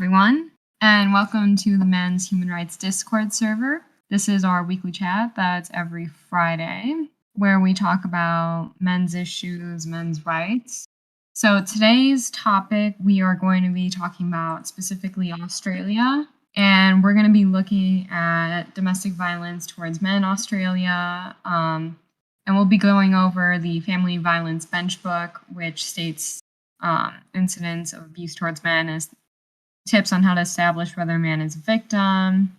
everyone, and welcome to the Men's Human Rights Discord server. This is our weekly chat that's every Friday, where we talk about men's issues, men's rights. So today's topic, we are going to be talking about specifically Australia, and we're going to be looking at domestic violence towards men in Australia, and we'll be going over the Family Violence Bench Book, which states incidents of abuse towards men as tips on how to establish whether a man is a victim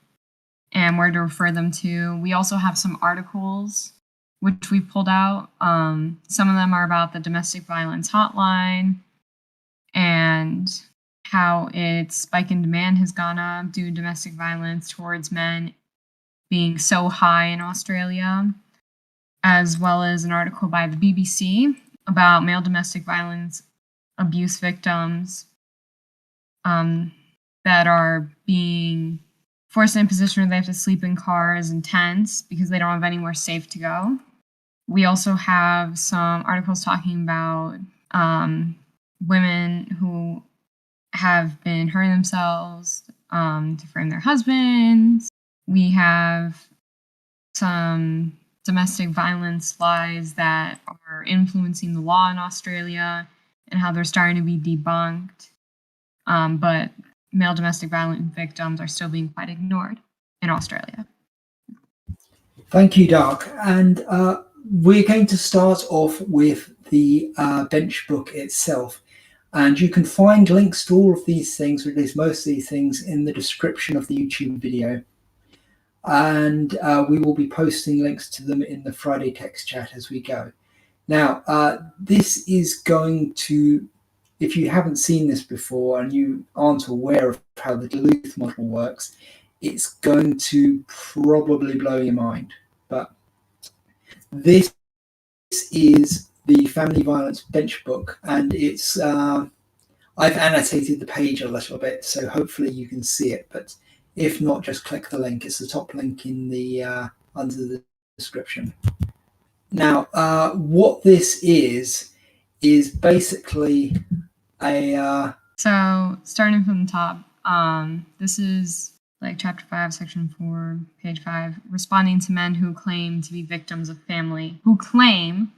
and where to refer them to. We also have some articles which we pulled out. Some of them are about the domestic violence hotline and how its spike in demand has gone up due to domestic violence towards men being so high in Australia, as well as an article by the BBC about male domestic violence abuse victims that are being forced in a position where they have to sleep in cars and tents because they don't have anywhere safe to go. We also have some articles talking about women who have been hurting themselves to frame their husbands. We have some domestic violence lies that are influencing the law in Australia and how they're starting to be debunked. But male domestic violence victims are still being quite ignored in Australia. Thank you, Doc. And we're going to start off with the bench book itself. And you can find links to all of these things, or at least most of these things, in the description of the YouTube video. And we will be posting links to them in the Friday text chat as we go. Now, this is going to, if you haven't seen this before and you aren't aware of how the Duluth model works, it's going to probably blow your mind. But this is the Family Violence Bench Book, and it's I've annotated the page a little bit, so hopefully you can see it. But if not, just click the link. It's the top link in the under the description. Now, what this is basically a... So, starting from the top, this is like chapter 5, section 4, page 5, responding to men who claim to be victims of family, who claim,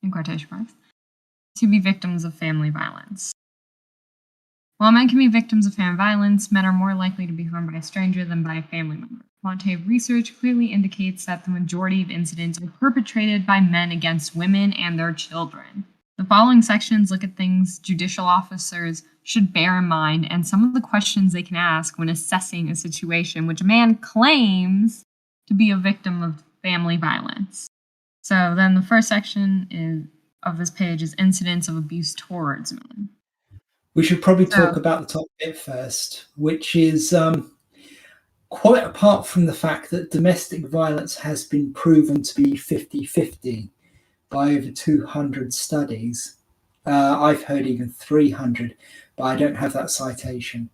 in quotation marks, to be victims of family violence. While men can be victims of family violence, men are more likely to be harmed by a stranger than by a family member. Quantitative research clearly indicates that the majority of incidents are perpetrated by men against women and their children. The following sections look at things judicial officers should bear in mind and some of the questions they can ask when assessing a situation which a man claims to be a victim of family violence. So then the first section of this page is incidents of abuse towards men. We should probably talk about the top bit first, which is quite apart from the fact that domestic violence has been proven to be 50-50 by over 200 studies. I've heard even 300, but I don't have that citation.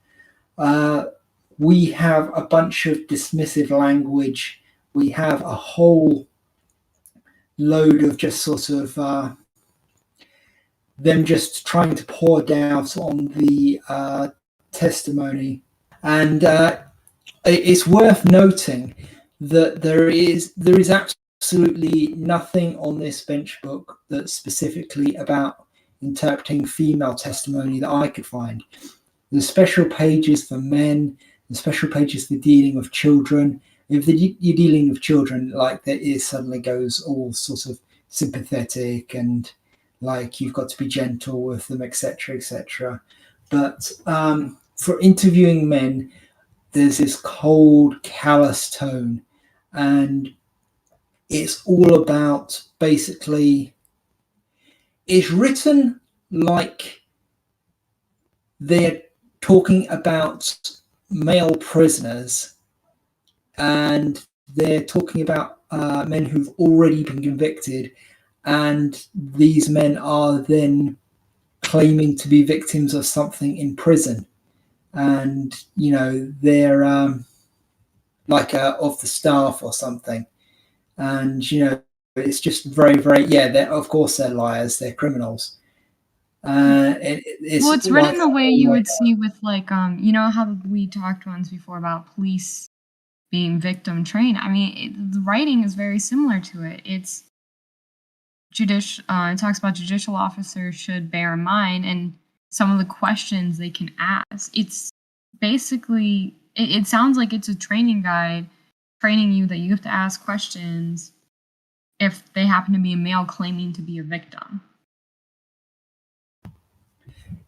We have a bunch of dismissive language. We have a whole load of just sort of them just trying to pour doubt on the testimony. And it's worth noting that there is absolutely nothing on this bench book that's specifically about interpreting female testimony that I could find. There's special pages for men, there's special pages for dealing with children. If you're dealing with children, like there is, suddenly goes all sort of sympathetic and like you've got to be gentle with them, etc., etc. But for interviewing men, there's this cold, callous tone, and it's all about basically, it's written like they're talking about male prisoners, and they're talking about men who've already been convicted, and these men are then claiming to be victims of something in prison. And, you know, they're like of the staff or something. And, you know, it's just very, very, yeah, of course they're liars, they're criminals. It's Well, it's like written the way you would see with like you know how we talked once before about police being victim trained. I mean, the writing is very similar to it. It's it talks about judicial officers should bear in mind and some of the questions they can ask. It's basically it sounds like it's a training guide training you that you have to ask questions if they happen to be a male claiming to be a victim.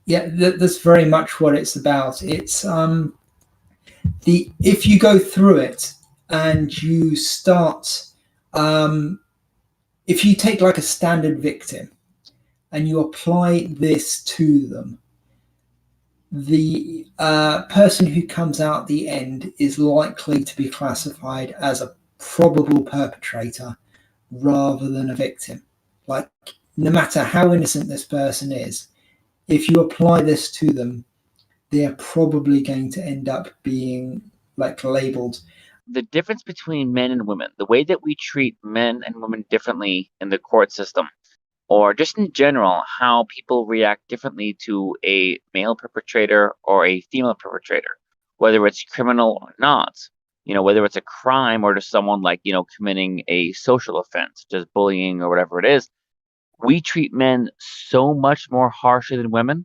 Yeah, that's very much what it's about. It's the if you go through it and you start, if you take like a standard victim and you apply this to them, the person who comes out at the end is likely to be classified as a probable perpetrator rather than a victim. Like, no matter how innocent this person is, if you apply this to them, they're probably going to end up being like labeled. The difference between men and women, the way that we treat men and women differently in the court system, or just in general, how people react differently to a male perpetrator or a female perpetrator, whether it's criminal or not, whether it's a crime or just someone like, committing a social offense, just bullying or whatever it is, we treat men so much more harshly than women.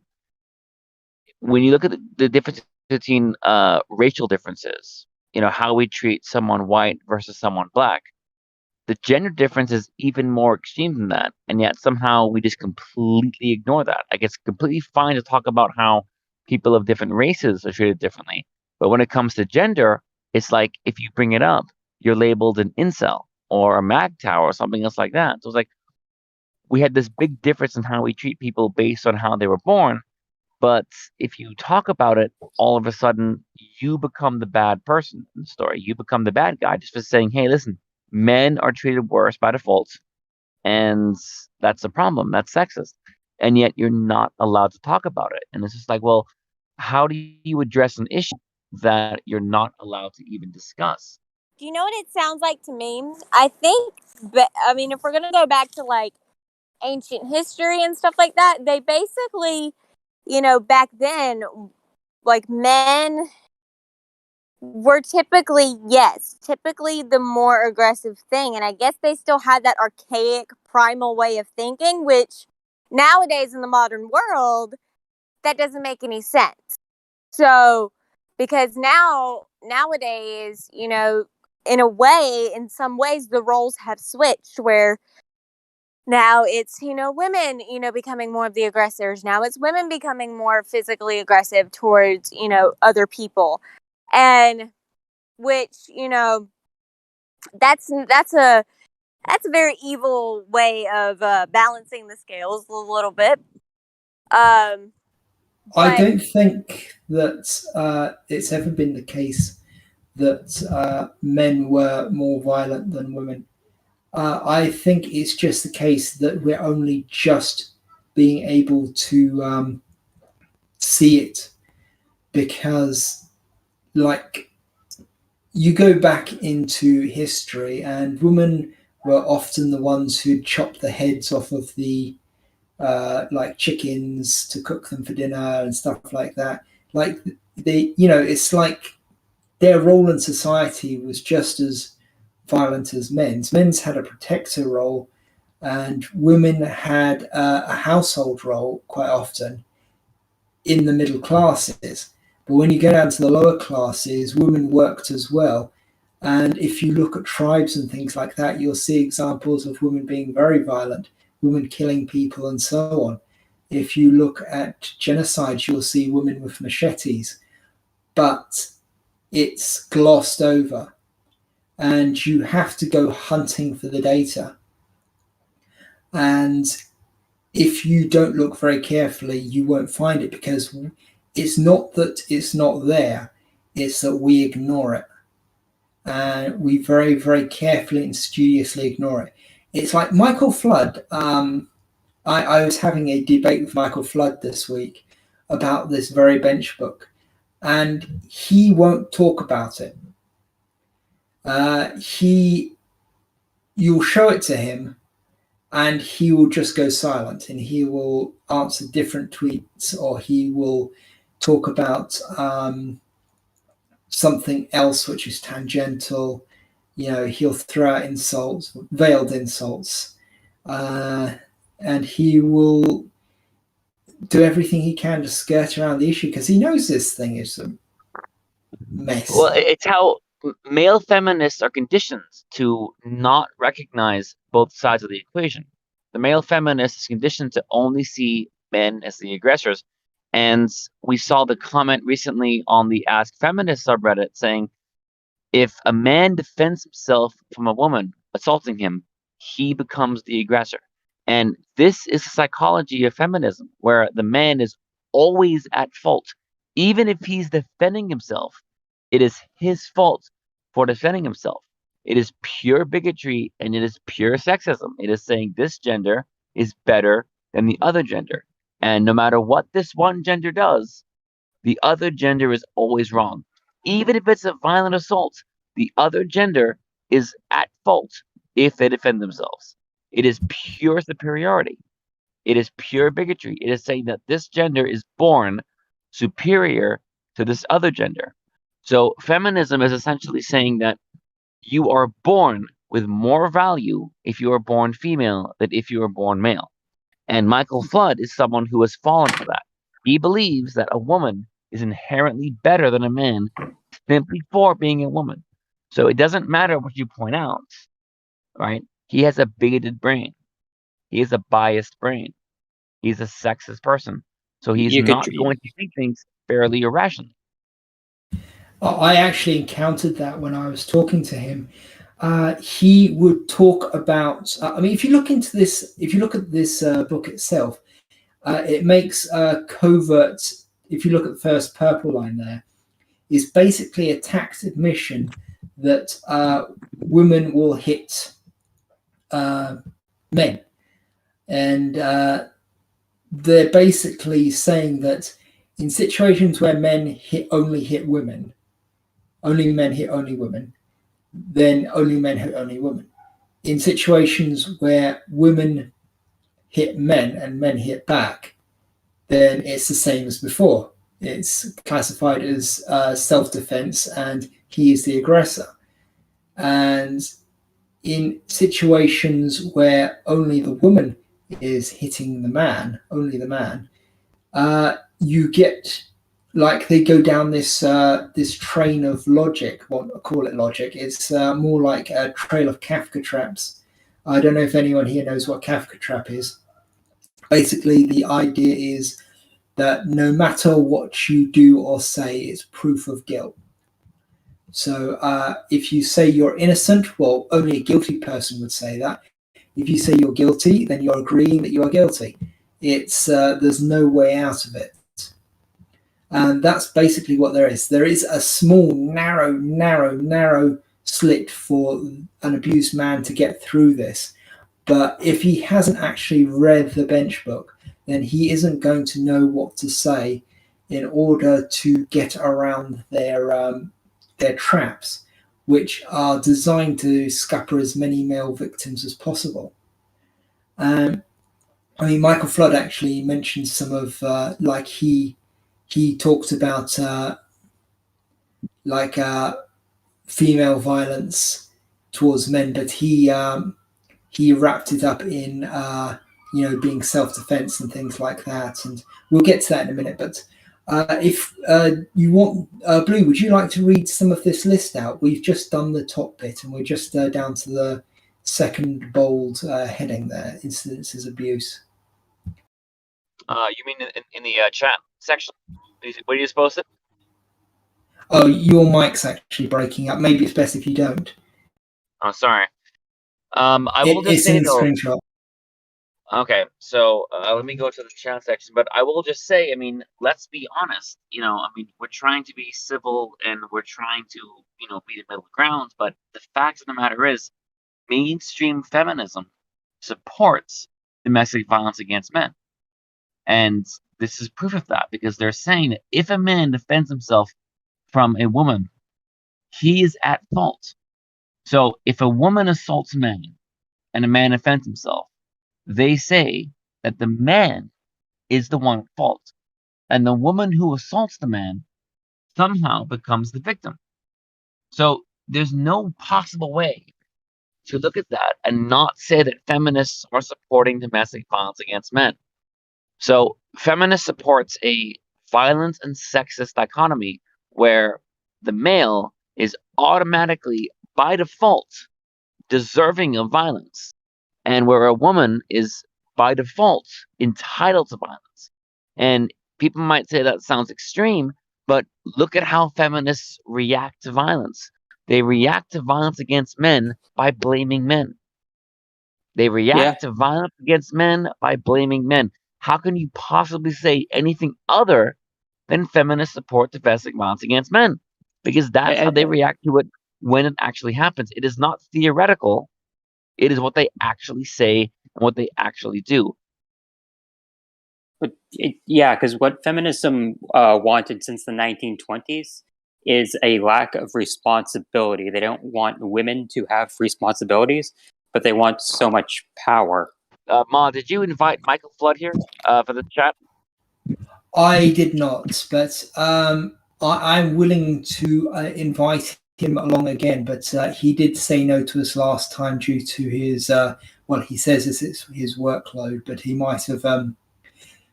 When you look at the difference between racial differences, how we treat someone white versus someone black, the gender difference is even more extreme than that, and yet somehow we just completely ignore that. Like, it's completely fine to talk about how people of different races are treated differently, but when it comes to gender, it's like if you bring it up, you're labeled an incel or a MAGTOW or something else like that. So it's like we had this big difference in how we treat people based on how they were born, but if you talk about it, all of a sudden you become the bad person in the story. You become the bad guy just for saying, hey, listen, men are treated worse by default, and that's a problem. That's sexist. And yet you're not allowed to talk about it. And it's just like, well, how do you address an issue that you're not allowed to even discuss? Do you know what it sounds like to me? I think, I mean, if we're going to go back to like ancient history and stuff like that, they basically, back then, like men were typically the more aggressive thing. And I guess they still had that archaic primal way of thinking, which nowadays in the modern world, that doesn't make any sense. So, because nowadays, in some ways, the roles have switched where now it's, women, becoming more of the aggressors. Now it's women becoming more physically aggressive towards, other people. And which, that's a very evil way of balancing the scales a little bit. I don't think that it's ever been the case that men were more violent than women. I think it's just the case that we're only just being able to see it because, like, you go back into history and women were often the ones who chopped the heads off of the like chickens to cook them for dinner and stuff like that. Like it's like their role in society was just as violent as men's. Men's had a protector role, and women had a household role quite often in the middle classes. But when you go down to the lower classes, women worked as well. And if you look at tribes and things like that, you'll see examples of women being very violent, women killing people, and so on. If you look at genocides, you'll see women with machetes, but it's glossed over. And you have to go hunting for the data. And if you don't look very carefully, you won't find it because it's not that it's not there, it's that we ignore it. And we very, very carefully and studiously ignore it. It's like Michael Flood. I was having a debate with Michael Flood this week about this very bench book, and he won't talk about it. You'll show it to him, and he will just go silent, and he will answer different tweets, or he will talk about something else which is tangential. He'll throw out insults, veiled insults, and he will do everything he can to skirt around the issue because he knows this thing is a mess. Well, it's how male feminists are conditioned to not recognize both sides of the equation. The male feminist is conditioned to only see men as the aggressors. And we saw the comment recently on the Ask Feminist subreddit saying, if a man defends himself from a woman assaulting him, he becomes the aggressor. And this is the psychology of feminism, where the man is always at fault. Even if he's defending himself, it is his fault for defending himself. It is pure bigotry and it is pure sexism. It is saying this gender is better than the other gender. And no matter what this one gender does, the other gender is always wrong. Even if it's a violent assault, the other gender is at fault if they defend themselves. It is pure superiority. It is pure bigotry. It is saying that this gender is born superior to this other gender. So feminism is essentially saying that you are born with more value if you are born female than if you are born male. And Michael Flood is someone who has fallen for that. He believes that a woman is inherently better than a man simply for being a woman. So it doesn't matter what you point out, right? He has a bigoted brain. He has a biased brain. He's a sexist person. So he's not going to see things fairly or rationally. I actually encountered that when I was talking to him. He would talk about. If you look at this book itself, it makes covert. If you look at the first purple line there, is basically a tax admission that women will hit men, and they're basically saying that in situations where men only hit women, only men hit only women, then only men hit only women. In situations where women hit men and men hit back, then it's the same as before. It's classified as self-defense and he is the aggressor. And in situations where only the woman is hitting the man, only the man, you get, like, they go down this train of logic. Well, I call it logic. It's more like a trail of Kafka traps. I don't know if anyone here knows what Kafka trap is. Basically, the idea is that no matter what you do or say, it's proof of guilt. So if you say you're innocent, well, only a guilty person would say that. If you say you're guilty, then you're agreeing that you are guilty. It's there's no way out of it. And that's basically what there is. There is a small, narrow slit for an abused man to get through this. But if he hasn't actually read the bench book, then he isn't going to know what to say in order to get around their traps, which are designed to scupper as many male victims as possible. Michael Flood actually mentioned some of he talked about female violence towards men, but he wrapped it up in being self-defense and things like that, and we'll get to that in a minute. But if you want, Blue, would you like to read some of this list out? We've just done the top bit and we're just down to the second bold heading there, incidences abuse. You mean in the chat section? Where are you supposed to? Oh, your mic's actually breaking up. Maybe it's best if you don't. Oh, sorry. I will just say though. Screenshot. Okay, so let me go to the chat section. But I will just say, let's be honest. We're trying to be civil and we're trying to, be the middle ground. But the fact of the matter is, mainstream feminism supports domestic violence against men. And this is proof of that, because they're saying that if a man defends himself from a woman, he is at fault. So if a woman assaults a man and a man defends himself, they say that the man is the one at fault, and the woman who assaults the man somehow becomes the victim. So there's no possible way to look at that and not say that feminists are supporting domestic violence against men. So feminist supports a violence and sexist dichotomy where the male is automatically, by default, deserving of violence, and where a woman is, by default, entitled to violence. And people might say that sounds extreme, but look at how feminists react to violence. They react to violence against men by blaming men. They react to violence against men by blaming men. How can you possibly say anything other than feminist support domestic violence against men? Because that's how they react to it when it actually happens. It is not theoretical. It is what they actually say and what they actually do. But because what feminism wanted since the 1920s is a lack of responsibility. They don't want women to have responsibilities, but they want so much power. Ma, did you invite Michael Flood here for the chat? I did not, but I'm willing to invite him along again. But he did say no to us last time due to his, he says it's his workload, but he might have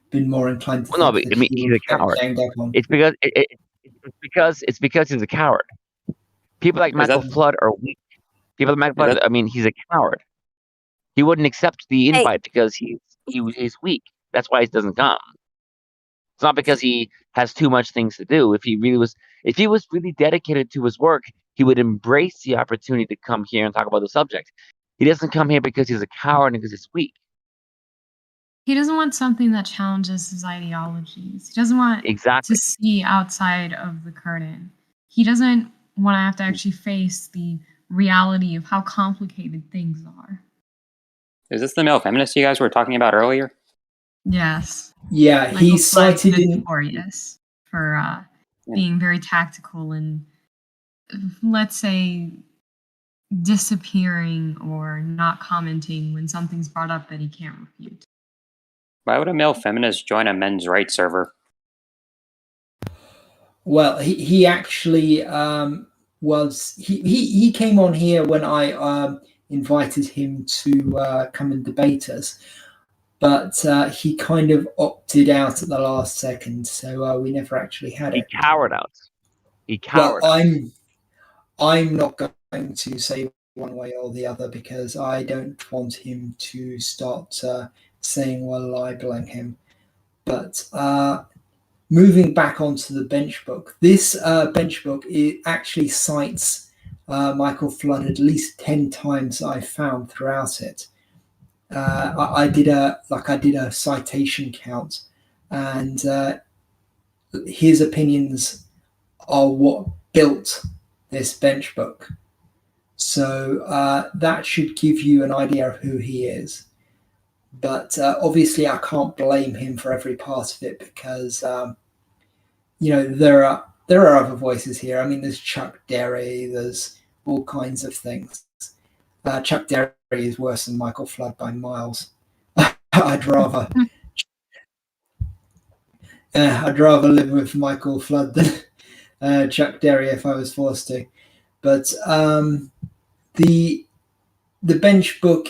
been more inclined to Well, no, but I mean, he's a coward. It's because he's a coward. People like Michael Flood are weak. People like Michael Flood, I mean, he's a coward. He wouldn't accept the invite because he's weak. That's why he doesn't come. It's not because he has too much things to do. If he was really dedicated to his work, he would embrace the opportunity to come here and talk about the subject. He doesn't come here because he's a coward and because he's weak. He doesn't want something that challenges his ideologies. He doesn't want to see outside of the curtain. He doesn't want to have to actually face the reality of how complicated things are. Is this the male feminist you guys were talking about earlier? Yes. Yeah, he's cited notorious for being very tactical and, let's say, disappearing or not commenting when something's brought up that he can't refute. Why would a male feminist join a men's rights server? Well, he actually he came on here when I invited him to come and debate us, but he kind of opted out at the last second, so we never actually had it. He cowered out. Well, I'm not going to say one way or the other because I don't want him to start saying we're libeling him. But moving back onto the bench book, this bench book, it actually cites Michael Flood at least 10 times I found throughout it. I did a citation count, and his opinions are what built this bench book. So that should give you an idea of who he is. But obviously, I can't blame him for every part of it because there are other voices here. I mean, there's Chuck Derry, there's all kinds of things. Chuck Derry is worse than Michael Flood by miles. I'd rather live with Michael Flood than Chuck Derry if I was forced to. But the bench book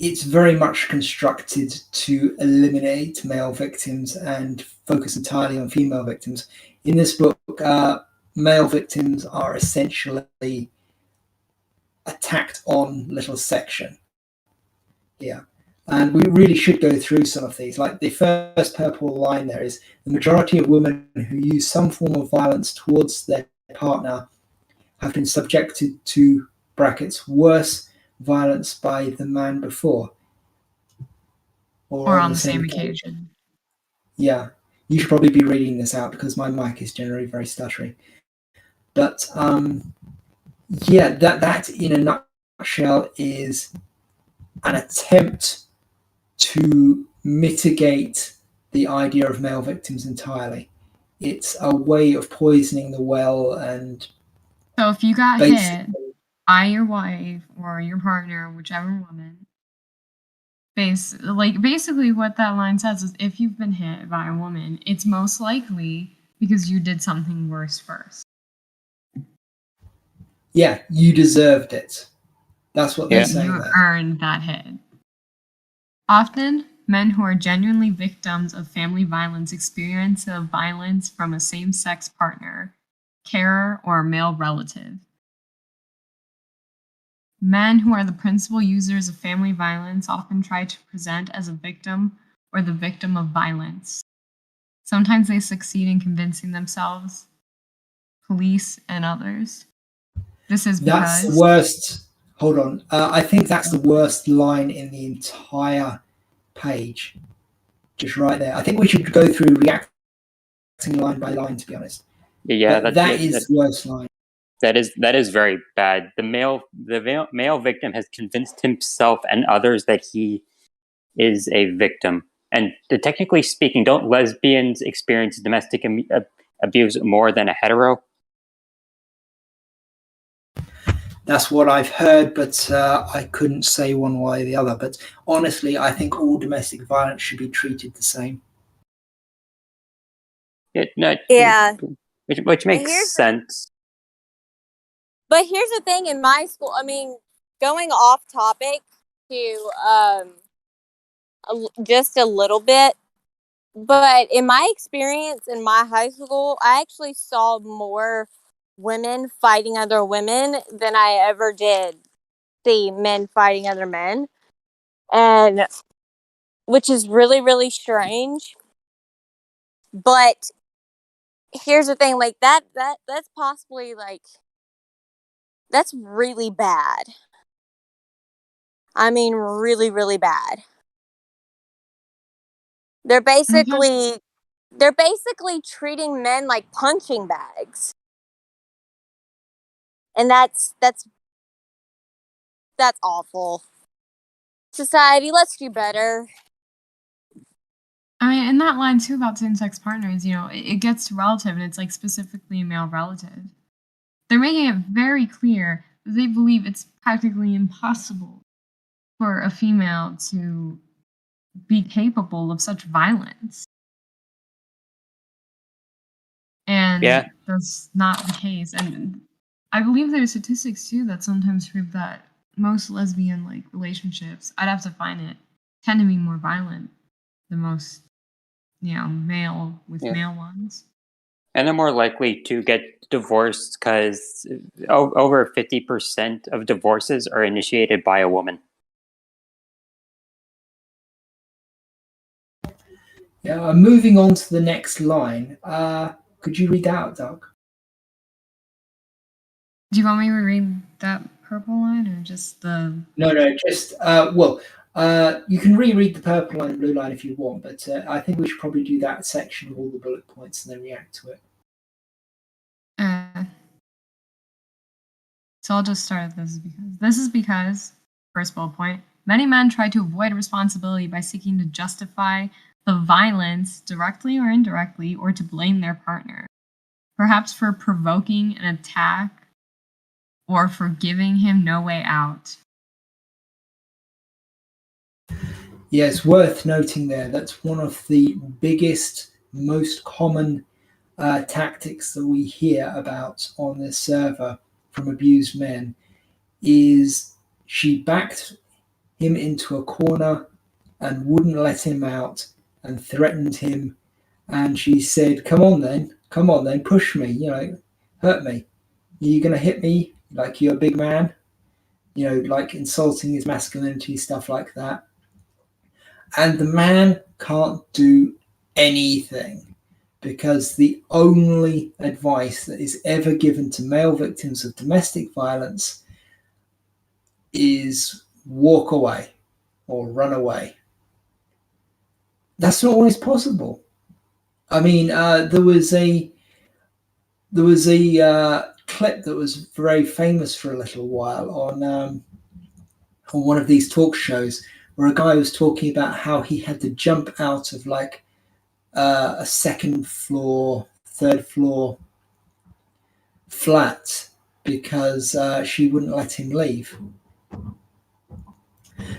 it's very much constructed to eliminate male victims and focus entirely on female victims. In this book, male victims are essentially attacked on little section. Yeah. And we really should go through some of these. Like the first purple line there is, the majority of women who use some form of violence towards their partner have been subjected to, brackets, worse violence by the man before. Or on the same occasion. Yeah. You should probably be reading this out because my mic is generally very stuttery. But that in a nutshell is an attempt to mitigate the idea of male victims entirely. It's a way of poisoning the well and. So if you got hit your wife, or your partner, whichever woman, basically what that line says is if you've been hit by a woman, it's most likely because you did something worse first. Yeah, you deserved it. That's what they're saying You there. earned that hit. Often, men who are genuinely victims of family violence experience the violence from a same-sex partner, carer, or male relative. Men who are the principal users of family violence often try to present as a victim or the victim of violence. Sometimes they succeed in convincing themselves, police, and others. This is That's the because worst. Hold on. I think that's the worst line in the entire page. Just right there. I think we should go through reacting line by line, to be honest. Yeah, But that is the worst line. that is very bad. The male victim has convinced himself and others that he is a victim. And technically speaking, don't lesbians experience domestic abuse more than a hetero? That's what I've heard, but I couldn't say one way or the other. But honestly, I think all domestic violence should be treated the same. Yeah. Which makes sense. But here's the thing: in my school, I mean, going off topic to just a little bit, but in my experience in my high school, I actually saw more women fighting other women than I ever did see men fighting other men, and which is really, really strange. But here's the thing: like that's possibly like that's really bad. I mean, really, really bad. They're basically they're basically treating men like punching bags. And that's awful. Society, let's do better. I mean, in that line too about same-sex partners, it gets to relative, and it's like specifically a male relative. They're making it very clear that they believe it's practically impossible for a female to be capable of such violence. And that's not the case. And I believe there's statistics too that sometimes prove that most lesbian relationships, I'd have to find it, tend to be more violent than most, male with male ones. And they're more likely to get divorced because over 50% of divorces are initiated by a woman. Yeah, moving on to the next line. Could you read that out, Doug? Do you want me to read that purple line or just the... No, just, you can reread the purple line and blue line if you want, but I think we should probably do that section of all the bullet points and then react to it. So I'll just start with this is because, first bullet point, many men try to avoid responsibility by seeking to justify the violence directly or indirectly, or to blame their partner, perhaps for provoking an attack or for giving him no way out. Yeah, it's worth noting there that's one of the biggest, most common tactics that we hear about on this server from abused men is she backed him into a corner and wouldn't let him out and threatened him, and she said, come on then, push me, hurt me. Are you gonna hit me like you're a big man? Like insulting his masculinity, stuff like that. And the man can't do anything, because the only advice that is ever given to male victims of domestic violence is walk away or run away. That's not always possible. I mean, there was a clip that was very famous for a little while on one of these talk shows, where a guy was talking about how he had to jump out of a 2nd floor, 3rd floor flat because she wouldn't let him leave.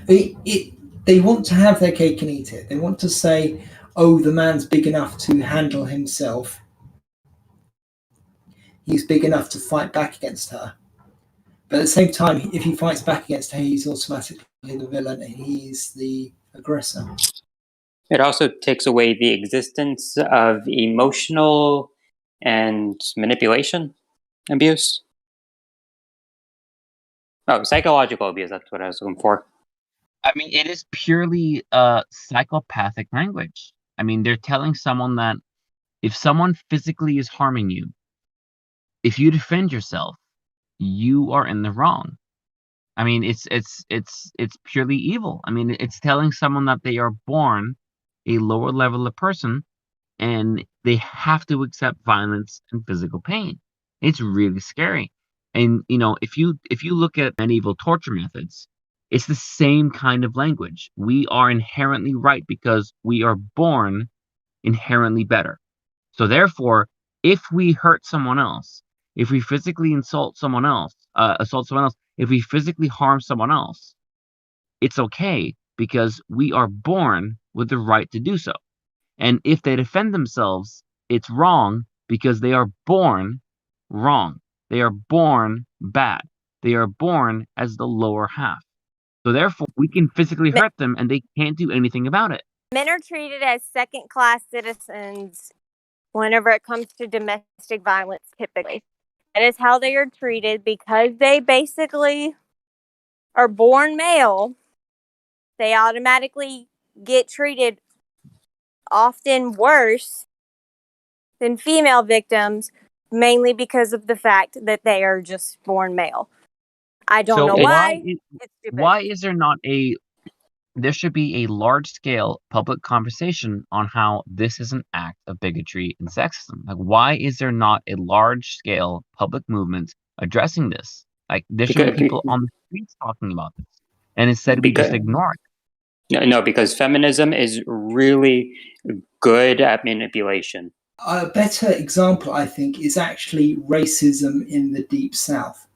They want to have their cake and eat it. They want to say, oh, the man's big enough to handle himself. He's big enough to fight back against her. But at the same time, if he fights back against her, he's automatically the villain and he's the aggressor. It also takes away the existence of emotional and manipulation abuse. Oh, psychological abuse, that's what I was looking for. I mean, it is purely psychopathic language. I mean, they're telling someone that if someone physically is harming you, if you defend yourself, you are in the wrong. I mean, it's purely evil. I mean, it's telling someone that they are born a lower level of person and they have to accept violence and physical pain. It's really scary. And if you look at medieval torture methods, it's the same kind of language. We are inherently right because we are born inherently better. So therefore, if we hurt someone else, if we physically assault someone else, if we physically harm someone else, it's okay because we are born with the right to do so. And if they defend themselves, it's wrong because they are born wrong. They are born bad. They are born as the lower half. So therefore, we can physically hurt them and they can't do anything about it. Men are treated as second-class citizens whenever it comes to domestic violence, typically. That is how they are treated because they basically are born male. They automatically get treated often worse than female victims, mainly because of the fact that they are just born male. I don't know why. It's stupid. Why is there not there should be a large-scale public conversation on how this is an act of bigotry and sexism. Like, why is there not a large-scale public movement addressing this? Like, there should be people on the streets talking about this. And instead, we just ignore it. No, because feminism is really good at manipulation. A better example, I think, is actually racism in the Deep South.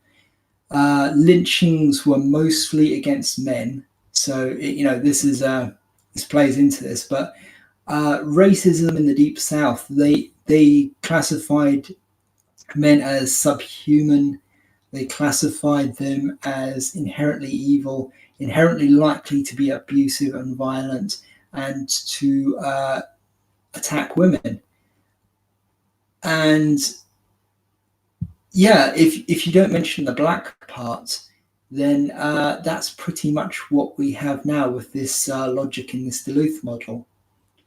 Lynchings were mostly against men. So, this plays into this, but racism in the Deep South, they classified men as subhuman. They classified them as inherently evil, inherently likely to be abusive and violent, and to attack women. And yeah, if you don't mention the black part, then that's pretty much what we have now with this logic in this Duluth model.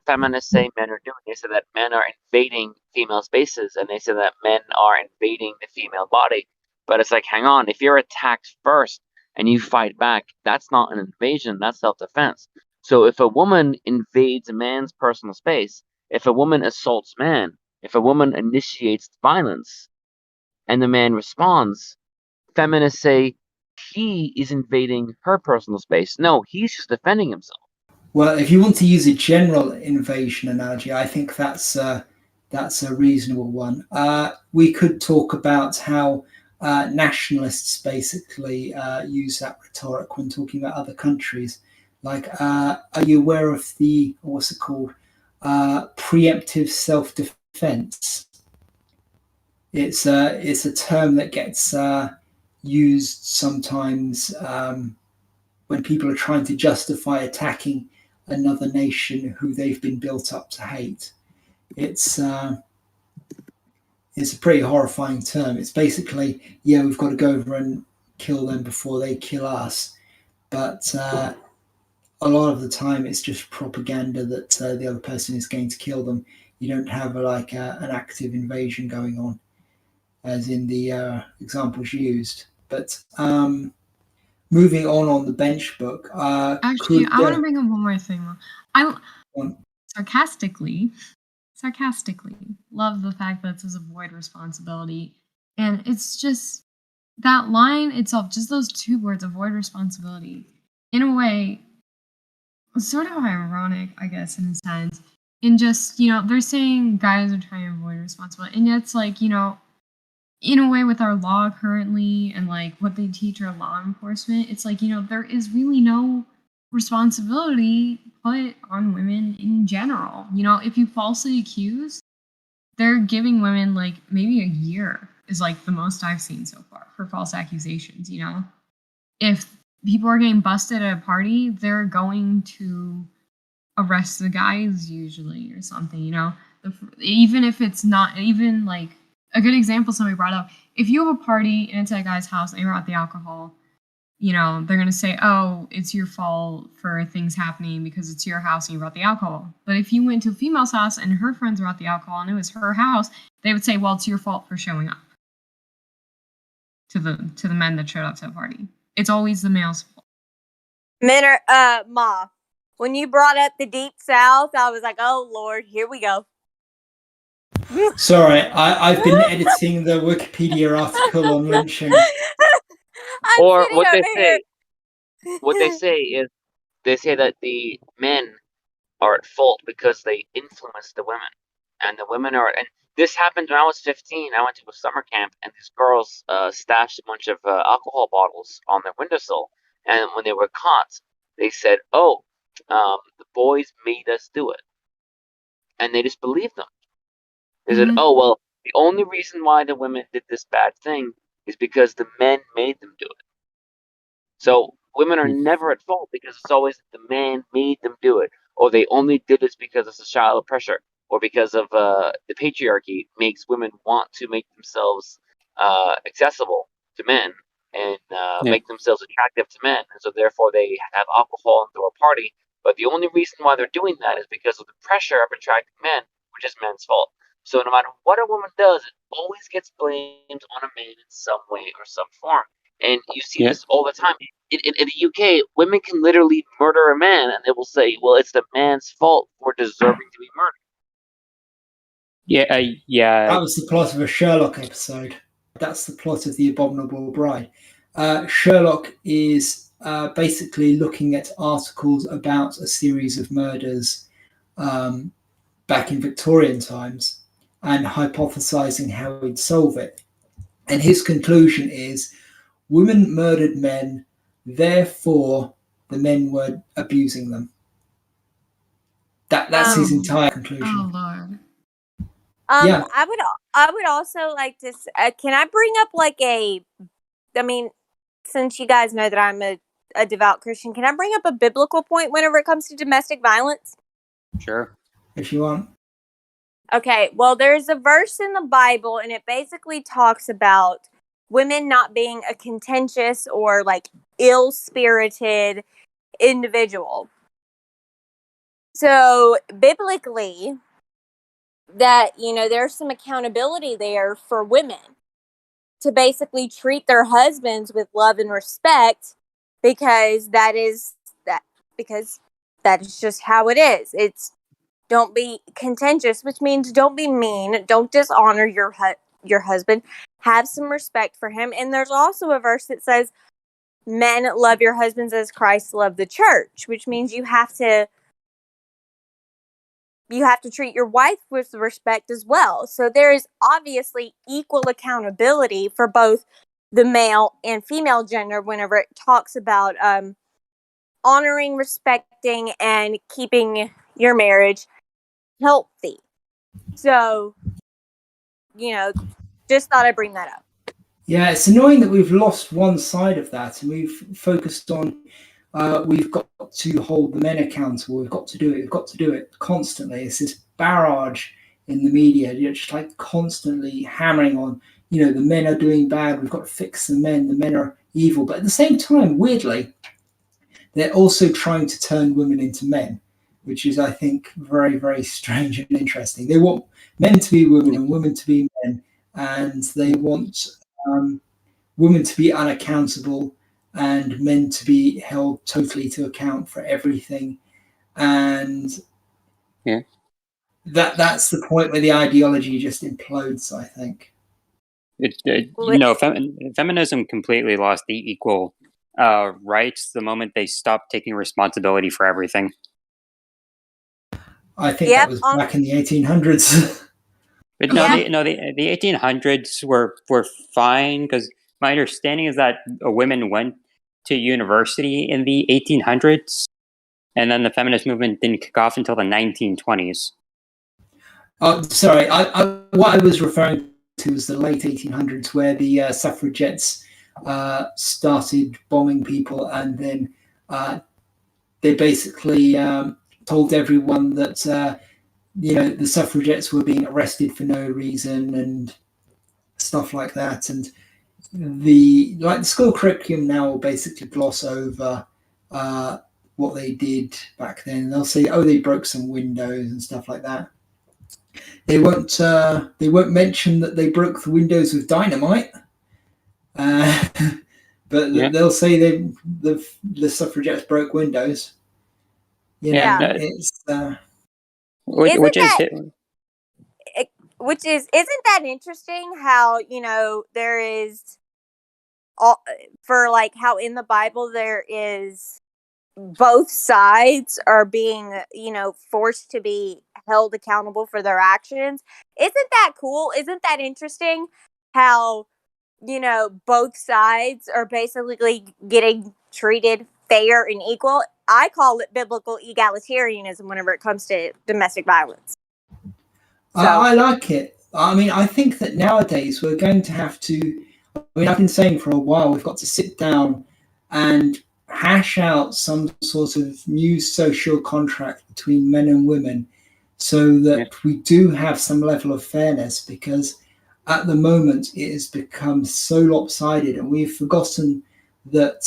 Feminists say men are doing. They say that men are invading female spaces, and they say that men are invading the female body. But it's like, hang on, if you're attacked first and you fight back, that's not an invasion, that's self-defense. So if a woman invades a man's personal space, if a woman assaults man, if a woman initiates violence, and the man responds, feminists say he is invading her personal space. No, he's just defending himself. Well, if you want to use a general invasion analogy, I think that's a reasonable one. We could talk about how nationalists basically use that rhetoric when talking about other countries. Like, are you aware of what's it called? Preemptive self-defense. It's a term that gets used sometimes when people are trying to justify attacking another nation who they've been built up to hate. It's a pretty horrifying term. It's basically, yeah, we've got to go over and kill them before they kill us. But a lot of the time, it's just propaganda that the other person is going to kill them. You don't have an active invasion going on, as in the examples used. But moving on the bench book. Actually, I want to bring up one more thing. I sarcastically love the fact that it says avoid responsibility. And it's just that line itself, just those two words, avoid responsibility, in a way, sort of ironic, I guess, in a sense. In just, they're saying guys are trying to avoid responsibility. And yet it's like, in a way, with our law currently and like what they teach our law enforcement, it's like, there is really no responsibility put on women in general. If you falsely accuse, they're giving women like maybe a year is like the most I've seen so far for false accusations. If people are getting busted at a party, they're going to arrest the guys usually or something. Even if it's not even like a good example somebody brought up, if you have a party and it's at a guy's house and you're at the alcohol, they're going to say, oh, it's your fault for things happening because it's your house and you brought the alcohol. But if you went to a female's house and her friends brought the alcohol and it was her house, they would say, well, it's your fault for showing up to the men that showed up to the party. It's always the male's fault. Men are, Ma, when you brought up the Deep South, I was like, oh, Lord, here we go. Sorry, I've been editing the Wikipedia article on lynching. Or what they say is, they say that the men are at fault because they influence the women, and the women are. And this happened when I was 15. I went to a summer camp, and these girls stashed a bunch of alcohol bottles on their windowsill. And when they were caught, they said, "Oh, the boys made us do it," and they just believed them. They said, "Oh well, the only reason why the women did this bad thing is because the men made them do it." So women are never at fault because it's always the man made them do it, or they only did this because of societal pressure, or because of the patriarchy makes women want to make themselves accessible to men and make themselves attractive to men, and so therefore they have alcohol and throw a party. But the only reason why they're doing that is because of the pressure of attracting men, which is men's fault. So no matter what a woman does, it always gets blamed on a man in some way or some form. And you see this all the time. In the UK, women can literally murder a man, and they will say, "Well, it's the man's fault for deserving to be murdered." Yeah. That was the plot of a Sherlock episode. That's the plot of The Abominable Bride. Sherlock is basically looking at articles about a series of murders back in Victorian times and hypothesizing how he'd solve it. And his conclusion is women murdered men, therefore the men were abusing them. That's his entire conclusion. Oh, Lord. Yeah. I would also like to. Can I bring up I mean, since you guys know that I'm a devout Christian, can I bring up a biblical point whenever it comes to domestic violence? Sure. If you want. Okay, well, there's a verse in the Bible, and it basically talks about women not being a contentious or ill-spirited individual. So biblically, that there's some accountability there for women to basically treat their husbands with love and respect, because that is just how it is. It's don't be contentious, which means don't be mean, don't dishonor your husband, have some respect for him. And there's also a verse that says, men, love your husbands as Christ loved the church, which means you have to treat your wife with respect as well. So there is obviously equal accountability for both the male and female gender whenever it talks about honoring, respecting, and keeping your marriage healthy. So, just thought I'd bring that up. Yeah, it's annoying that we've lost one side of that, and we've focused on we've got to hold the men accountable. We've got to do it constantly. It's this barrage in the media. You're just constantly hammering on, the men are doing bad. We've got to fix the men are evil. But at the same time, weirdly, they're also trying to turn women into men, which is, I think, very, very strange and interesting. They want men to be women and women to be men, and they want women to be unaccountable and men to be held totally to account for everything. And that's the point where the ideology just implodes, I think. Feminism completely lost the equal rights the moment they stopped taking responsibility for everything. I think that was back in the 1800s. But Yeah. the 1800s were fine, because my understanding is that women went to university in the 1800s, and then the feminist movement didn't kick off until the 1920s. Oh, sorry. What I was referring to was the late 1800s, where the suffragettes started bombing people, and then they basically told everyone that the suffragettes were being arrested for no reason and stuff like that. And the school curriculum now will basically gloss over what they did back then. They'll say, "Oh, they broke some windows and stuff like that." They won't mention that they broke the windows with dynamite, but they'll say the suffragettes broke windows. It's isn't that interesting how there is all for like how in the Bible there is both sides are being forced to be held accountable for their actions. Isn't that cool? Isn't that interesting how both sides are basically getting treated fair and equal? I call it biblical egalitarianism whenever it comes to domestic violence. So, I like it. I mean, I think that nowadays we're going to have to. I mean, I've been saying for a while we've got to sit down and hash out some sort of new social contract between men and women, so that we do have some level of fairness. Because at the moment it has become so lopsided, and we've forgotten that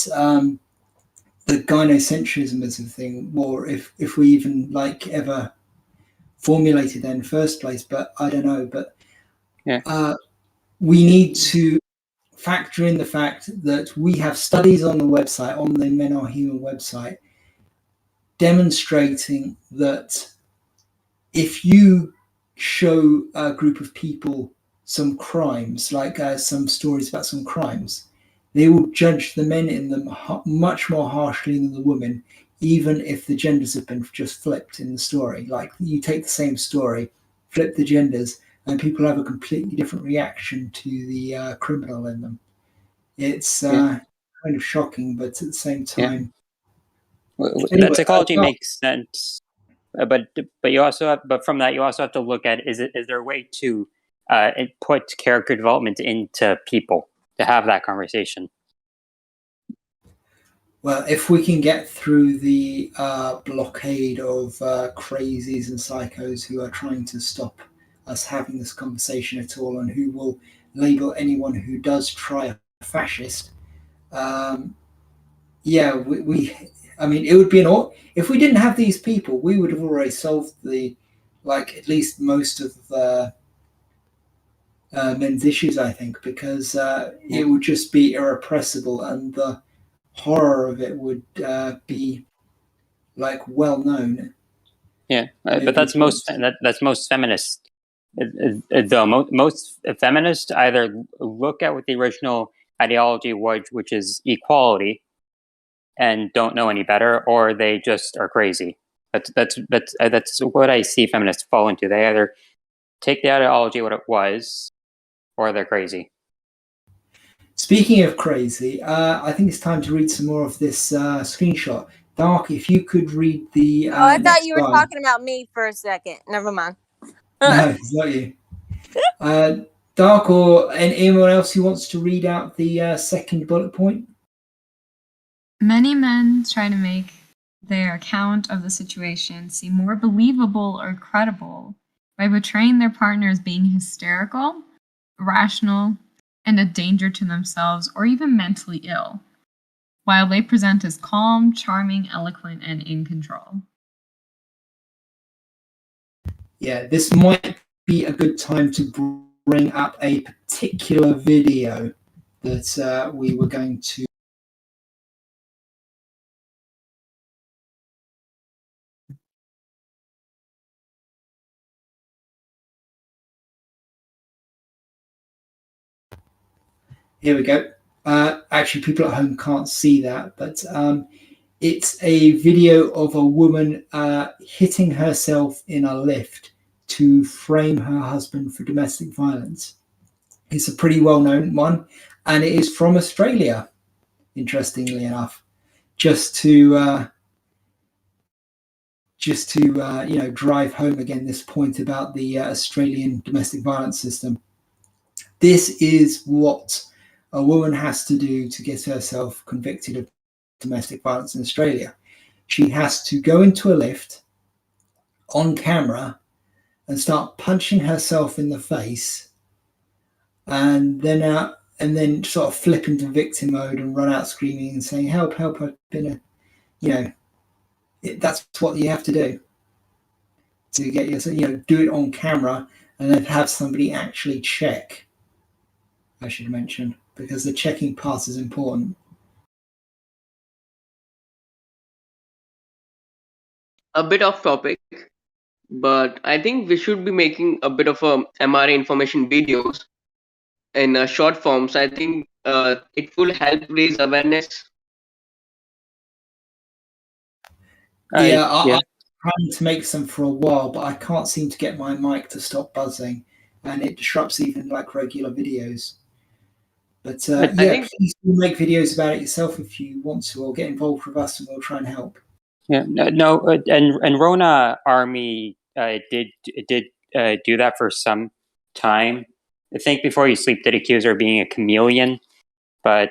the gynocentrism is a thing, or if we even ever formulated that in the first place. But I don't know. But we need to factor in the fact that we have studies on the website, on the Men Are Human website, demonstrating that if you show a group of people some crimes, some stories about some crimes, they will judge the men in them much more harshly than the women, even if the genders have been just flipped in the story. Like, you take the same story, flip the genders, and people have a completely different reaction to the criminal in them. It's kind of shocking, but at the same time, that psychology makes sense. But you also have, but from that you also have to look at, is there a way to put character development into people to have that conversation? Well, if we can get through the blockade of crazies and psychos who are trying to stop us having this conversation at all, and who will label anyone who does try a fascist, I mean, it would be if we didn't have these people, we would have already solved at least most of men's issues, I think, because it would just be irrepressible, and the horror of it would be well known. But that's most feminists. Though most feminists either look at what the original ideology was, which is equality, and don't know any better, or they just are crazy. That's what I see feminists fall into. They either take the ideology what it was, or they're crazy. Speaking of crazy, I think it's time to read some more of this screenshot. Dark, if you could read the. I thought you were talking about me for a second. Never mind. No, it's not you. Dark, or anyone else who wants to read out the second bullet point? Many men try to make their account of the situation seem more believable or credible by portraying their partner as being hysterical, irrational, and a danger to themselves, or even mentally ill, while they present as calm, charming, eloquent, and in control. Yeah, this might be a good time to bring up a particular video that we were going to. Here we go. Actually, people at home can't see that, but it's a video of a woman hitting herself in a lift to frame her husband for domestic violence. It's a pretty well-known one, and it is from Australia, interestingly enough, just to drive home again this point about the Australian domestic violence system. This is what a woman has to do to get herself convicted of domestic violence in Australia. She has to go into a lift on camera and start punching herself in the face, and then sort of flip into victim mode and run out screaming and saying, "Help! Help! I've been that's what you have to do to get yourself, do it on camera, and then have somebody actually check. I should mention, because the checking part is important. A bit off topic, but I think we should be making a bit of a MRA information videos in short forms. I think it will help raise awareness. Yeah, I'm trying to make some for a while, but I can't seem to get my mic to stop buzzing, and it disrupts even like regular videos. But please do make videos about it yourself if you want to, or get involved with us, and we'll try and help. Yeah, and Rona Army did do that for some time. I think Before You Sleep did accuse her of being a chameleon, but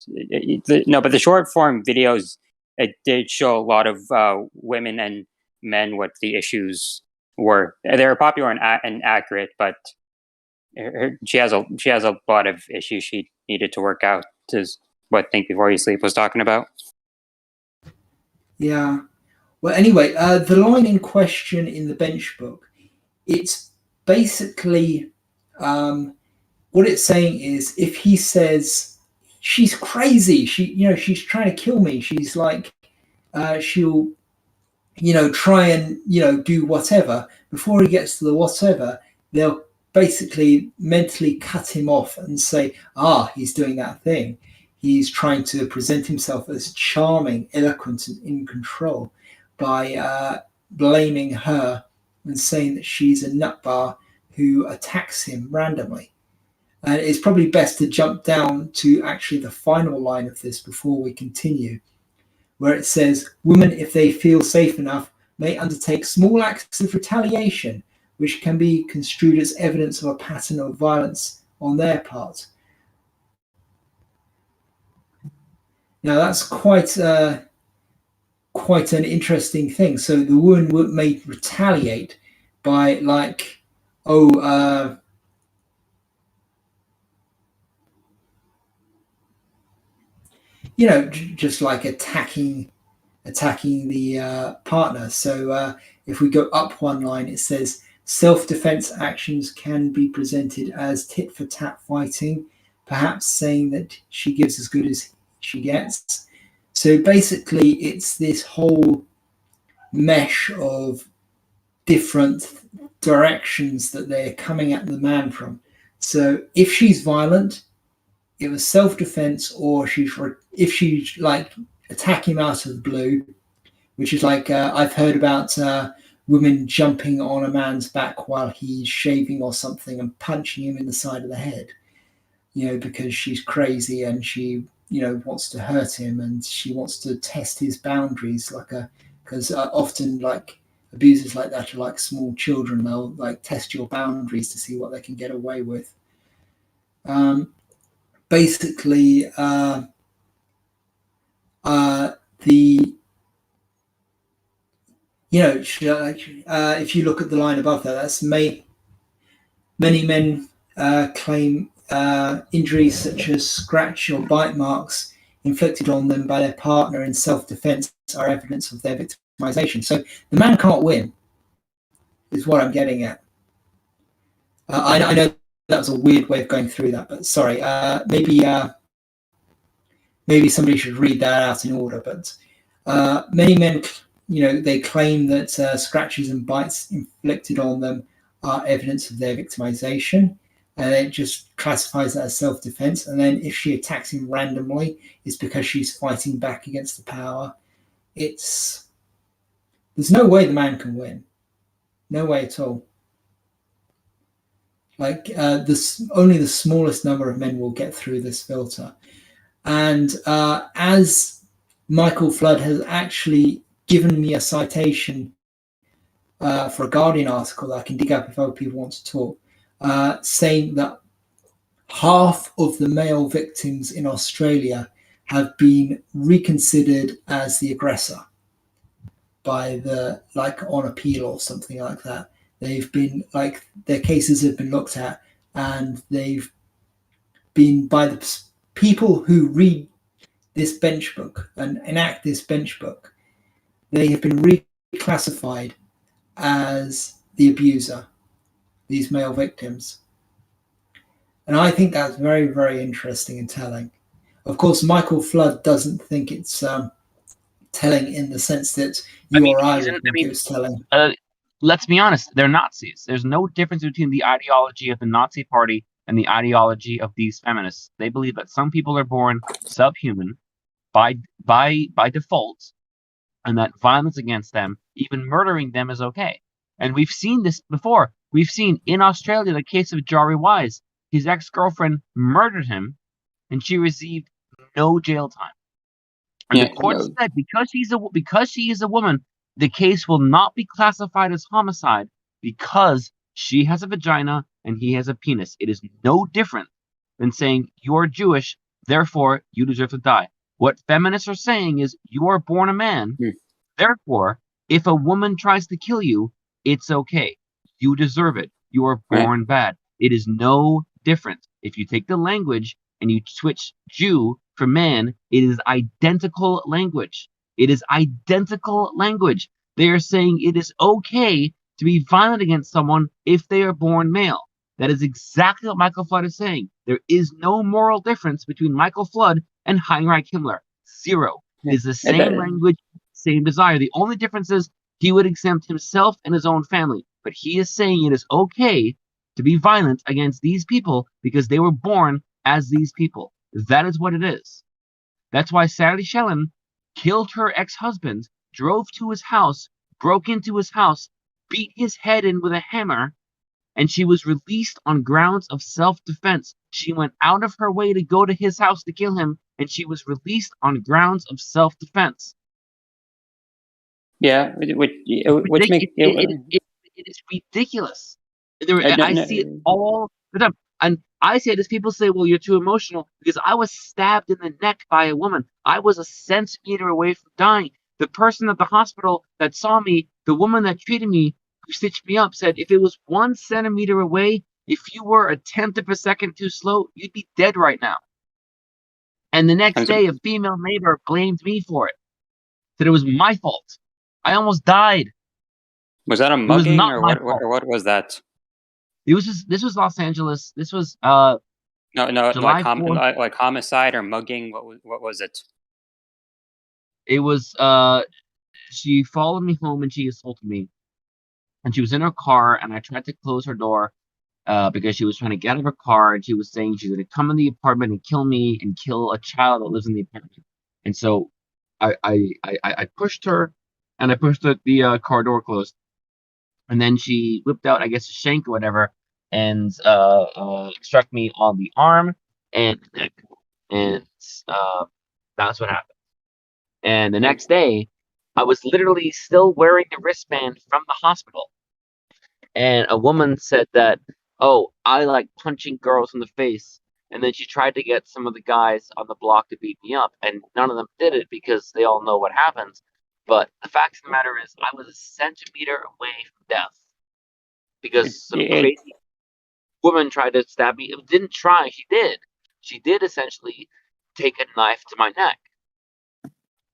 the short form videos, it did show a lot of women and men what the issues were. They were popular and accurate, but she has a lot of issues she needed to work out. Is what Think Before You Sleep was talking about. Yeah. Well, anyway, the line in question in the bench book, it's basically what it's saying is, if he says she's crazy, she's trying to kill me, she's like she'll try and do whatever, before he gets to the whatever, they'll basically mentally cut him off and say, he's doing that thing. He's trying to present himself as charming, eloquent, and in control by blaming her and saying that she's a nutbar who attacks him randomly. And it's probably best to jump down to actually the final line of this before we continue, where it says, women, if they feel safe enough, may undertake small acts of retaliation, which can be construed as evidence of a pattern of violence on their part. Now, that's quite an interesting thing. So the woman may retaliate by just like attacking the partner. So if we go up one line, it says self-defense actions can be presented as tit-for-tat fighting, perhaps saying that she gives as good as she gets. So basically, it's this whole mesh of different directions that they're coming at the man from. So if she's violent, it was self-defense, or if she's like attack him out of the blue, which is like I've heard about women jumping on a man's back while he's shaving or something and punching him in the side of the head, because she's crazy and she wants to hurt him, and she wants to test his boundaries, because often like abusers like that are like small children. They'll like test your boundaries to see what they can get away with. Basically, if you look at the line above that, that's many men claim injuries such as scratch or bite marks inflicted on them by their partner in self-defense are evidence of their victimization. So the man can't win, is what I'm getting at. I know that was a weird way of going through that, but sorry. Maybe somebody should read that out in order. But many men, they claim that scratches and bites inflicted on them are evidence of their victimization, and it just classifies that as self-defense. And then if she attacks him randomly, it's because she's fighting back against the power. There's no way the man can win. No way at all. Like only the smallest number of men will get through this filter. And as Michael Flood has actually given me a citation for a Guardian article that I can dig up if other people want to talk, saying that half of the male victims in Australia have been reconsidered as the aggressor by on appeal or something like that. They've been their cases have been looked at, and they've been by the people who read this bench book and enact this bench book, they have been reclassified as the abuser, these male victims. And I think that's very, very interesting and telling. Of course, Michael Flood doesn't think it's telling in the sense that you or I would think it's telling. Let's be honest, they're Nazis. There's no difference between the ideology of the Nazi Party and the ideology of these feminists. They believe that some people are born subhuman by default, and that violence against them, even murdering them, is okay. And we've seen this before. We've seen in Australia the case of Jari Wise. His ex-girlfriend murdered him, and she received no jail time. And the court said because she is a woman, the case will not be classified as homicide because she has a vagina and he has a penis. It is no different than saying you're Jewish, therefore you deserve to die. What feminists are saying is you are born a man, therefore if a woman tries to kill you, it's okay. You deserve it. You are born bad. It is no different. If you take the language and you switch Jew for man, it is identical language. It is identical language. They are saying it is okay to be violent against someone if they are born male. That is exactly what Michael Flood is saying. There is no moral difference between Michael Flood and Heinrich Himmler. Zero. It is the same language, same desire. The only difference is he would exempt himself and his own family. But he is saying it is okay to be violent against these people because they were born as these people. That is what it is. That's why Sally Shellen killed her ex-husband, drove to his house, broke into his house, beat his head in with a hammer, and she was released on grounds of self-defense. She went out of her way to go to his house to kill him, and she was released on grounds of self-defense. Yeah, which makes it is ridiculous. I see it all the time. And I say this, people say, well, you're too emotional, because I was stabbed in the neck by a woman. I was a centimeter away from dying. The person at the hospital that saw me, the woman that treated me, who stitched me up, said if it was 1 centimeter away, if you were a tenth of a second too slow, you'd be dead right now. And the next day, a female neighbor blamed me for it. Said it was my fault. I almost died. Was that a mugging or what was that? This was Los Angeles. This was no, July like homicide or mugging. What was it? It was she followed me home and she assaulted me. And she was in her car and I tried to close her door because she was trying to get out of her car, and she was saying she's gonna come in the apartment and kill me and kill a child that lives in the apartment. And so I pushed her, and I pushed the car door closed. And then she whipped out, I guess, a shank or whatever, and struck me on the arm and neck. And that's what happened. And the next day, I was literally still wearing the wristband from the hospital. And a woman said that, oh, I like punching girls in the face. And then she tried to get some of the guys on the block to beat me up. And none of them did it because they all know what happens. But the fact of the matter is, I was a centimeter away from death because some crazy woman tried to stab me. It didn't try. She did. She did essentially take a knife to my neck.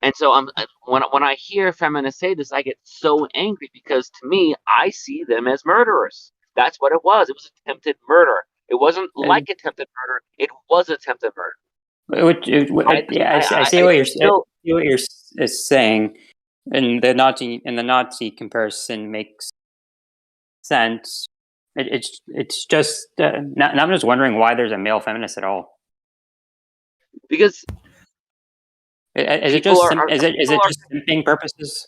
And so when I hear feminists say this, I get so angry because to me, I see them as murderers. That's what it was. It was attempted murder. It wasn't like attempted murder. It was attempted murder. I see what you're saying, and the Nazi comparison makes sense. It's just now I'm just wondering why there's a male feminist at all. Because is it just simping purposes?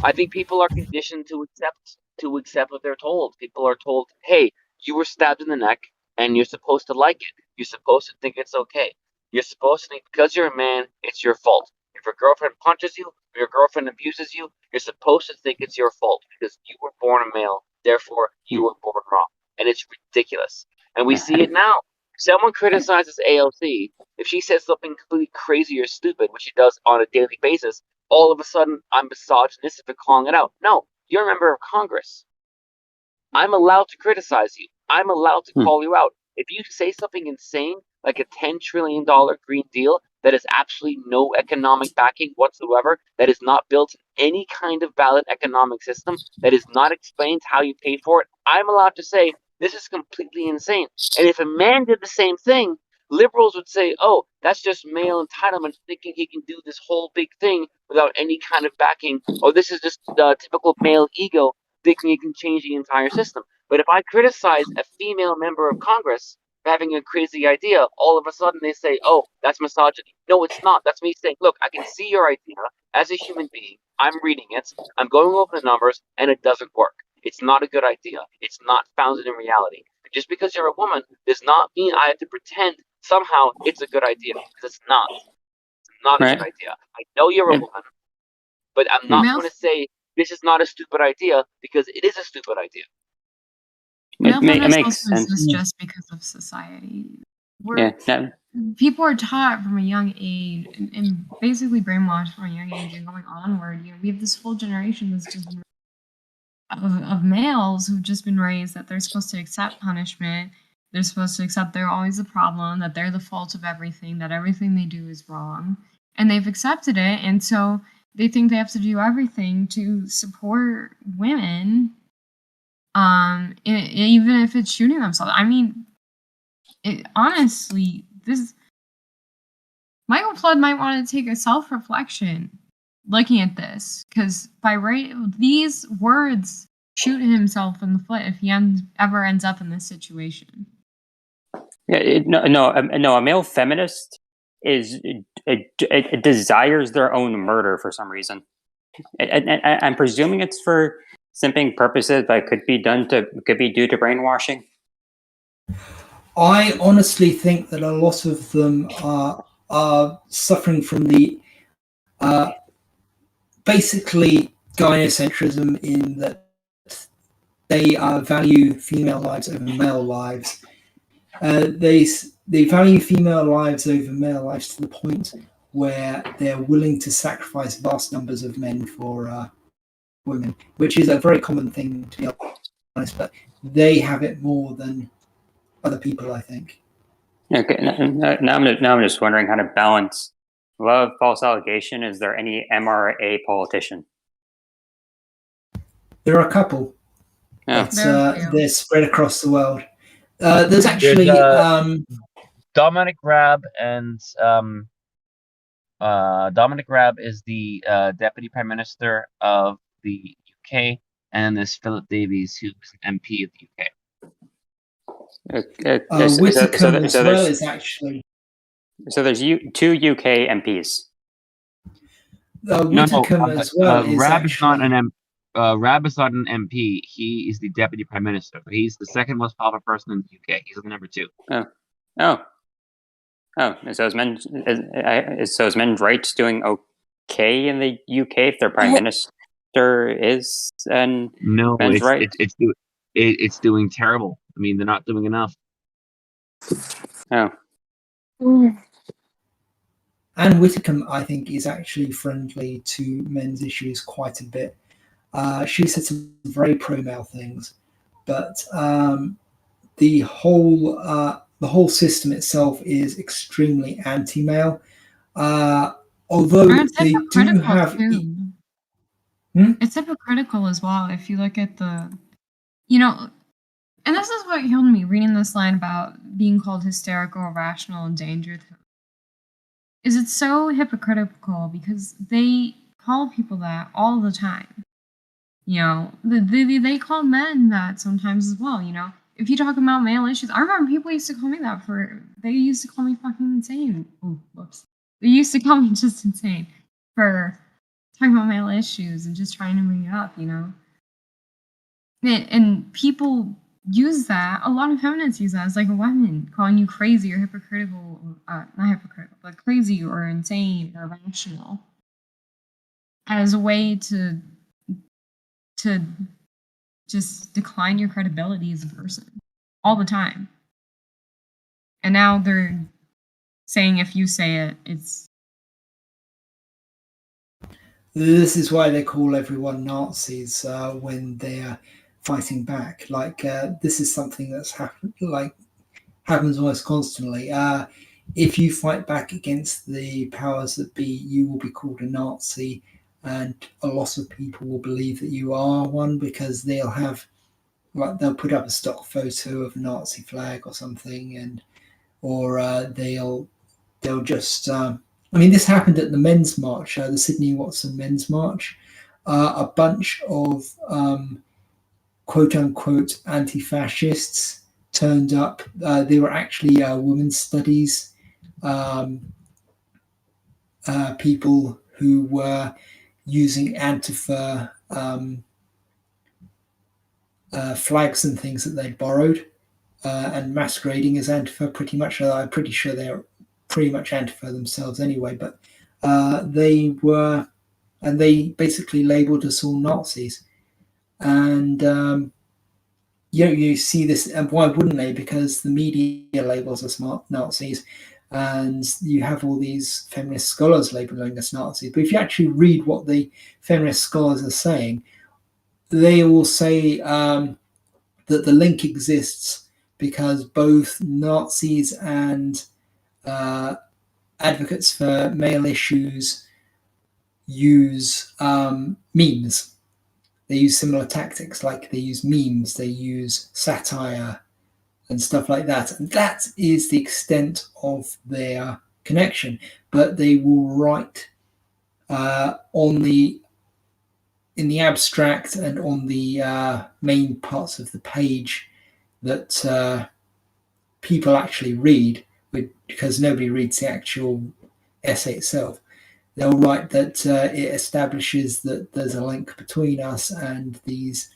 I think people are conditioned to accept what they're told. People are told, hey, you were stabbed in the neck, and you're supposed to like it. You're supposed to think it's okay. You're supposed to think because you're a man, it's your fault. If your girlfriend punches you, or your girlfriend abuses you, you're supposed to think it's your fault because you were born a male, therefore you were born wrong. And it's ridiculous. And we see it now. Someone criticizes AOC. If she says something completely crazy or stupid, which she does on a daily basis, all of a sudden I'm misogynistic for calling it out. No, you're a member of Congress. I'm allowed to criticize you. I'm allowed to call you out. If you say something insane, like a $10 trillion Green Deal that has absolutely no economic backing whatsoever, that is not built in any kind of valid economic system, that is not explained how you pay for it, I'm allowed to say, this is completely insane. And if a man did the same thing, liberals would say, oh, that's just male entitlement, thinking he can do this whole big thing without any kind of backing, or this is just typical male ego, thinking he can change the entire system. But if I criticize a female member of Congress for having a crazy idea, all of a sudden they say, oh, that's misogyny. No, it's not. That's me saying, look, I can see your idea as a human being. I'm reading it. I'm going over the numbers, and it doesn't work. It's not a good idea. It's not founded in reality. Just because you're a woman does not mean I have to pretend somehow it's a good idea, because it's not. It's not a good idea. I know you're a woman, but I'm not going to say this is not a stupid idea because it is a stupid idea. Male feminists makes also sense. exist just because of society. Yeah. People are taught from a young age and basically brainwashed from a young age and going onward. You know, we have this whole generation that's just of males who've just been raised that they're supposed to accept punishment. They're supposed to accept they're always the problem, that they're the fault of everything, that everything they do is wrong. And they've accepted it, and so they think they have to do everything to support women, even if it's shooting themselves. I mean, honestly, Michael Flood might want to take a self-reflection looking at this, because these words shoot himself in the foot if he ever ends up in this situation. Yeah, a male feminist it desires their own murder for some reason. I'm presuming it's for simping purposes, but it could be due to brainwashing. I honestly think that a lot of them are suffering from the basically gynocentrism, in that they value female lives over male lives. They value female lives over male lives to the point where they're willing to sacrifice vast numbers of men for women, which is a very common thing, to be honest. But they have it more than other people, I think. Okay, now I'm just wondering how to balance love, false allegation. Is there any MRA politician? There are a couple. Oh. They're spread across the world. There's actually Dominic Raab, and Dominic Raab is the Deputy Prime Minister of the UK, and there's Philip Davies, who's an MP of the UK. Whitcomb as well is actually. So there's two UK MPs. Whitcomb as well is Raab actually. is not an Raab is not an MP. He is the Deputy Prime Minister. He's the second most popular person in the UK. He's the number 2. So is men's rights doing okay in the UK if their prime minister is men's rights? It's doing terrible. I mean, they're not doing enough. Oh. Anne Whitcomb, I think, is actually friendly to men's issues quite a bit. She said some very pro-male things, but the whole system itself is extremely anti-male. Although they do have, it's hypocritical as well. If you look at and this is what killed me reading this line about being called hysterical, irrational, and dangerous. Is it's so hypocritical because they call people that all the time. They call men that sometimes as well. If you talk about male issues, I remember people used to call me that they used to call me fucking insane. Oh, whoops. They used to call me just insane for talking about male issues and just trying to bring it up, And people use that. A lot of feminists use that as like a weapon, calling you crazy or hypocritical, not hypocritical, but crazy or insane or irrational, as a way to just decline your credibility as a person all the time. And now they're saying if you say it, it's. This is why they call everyone Nazis when they're fighting back. Like this is something that's happens almost constantly. If you fight back against the powers that be, you will be called a Nazi, and a lot of people will believe that you are one because they'll put up a stock photo of a Nazi flag or something, or they'll just. This happened at the men's march, the Sydney Watson men's march. A bunch of quote unquote anti-fascists turned up. They were actually women's studies people who were using Antifa flags and things that they'd borrowed and masquerading as Antifa pretty much. I'm pretty sure they're pretty much Antifa themselves anyway, but they basically labeled us all Nazis. And you see this, and why wouldn't they? Because the media labels us Nazis, and you have all these feminist scholars labeling us Nazis. But if you actually read what the feminist scholars are saying, they will say that the link exists because both Nazis and advocates for male issues use memes. They use similar tactics, like they use memes, they use satire and stuff like that. And that is the extent of their connection. But they will write in the abstract and on the main parts of the page that people actually read, because nobody reads the actual essay itself. They'll write that it establishes that there's a link between us and these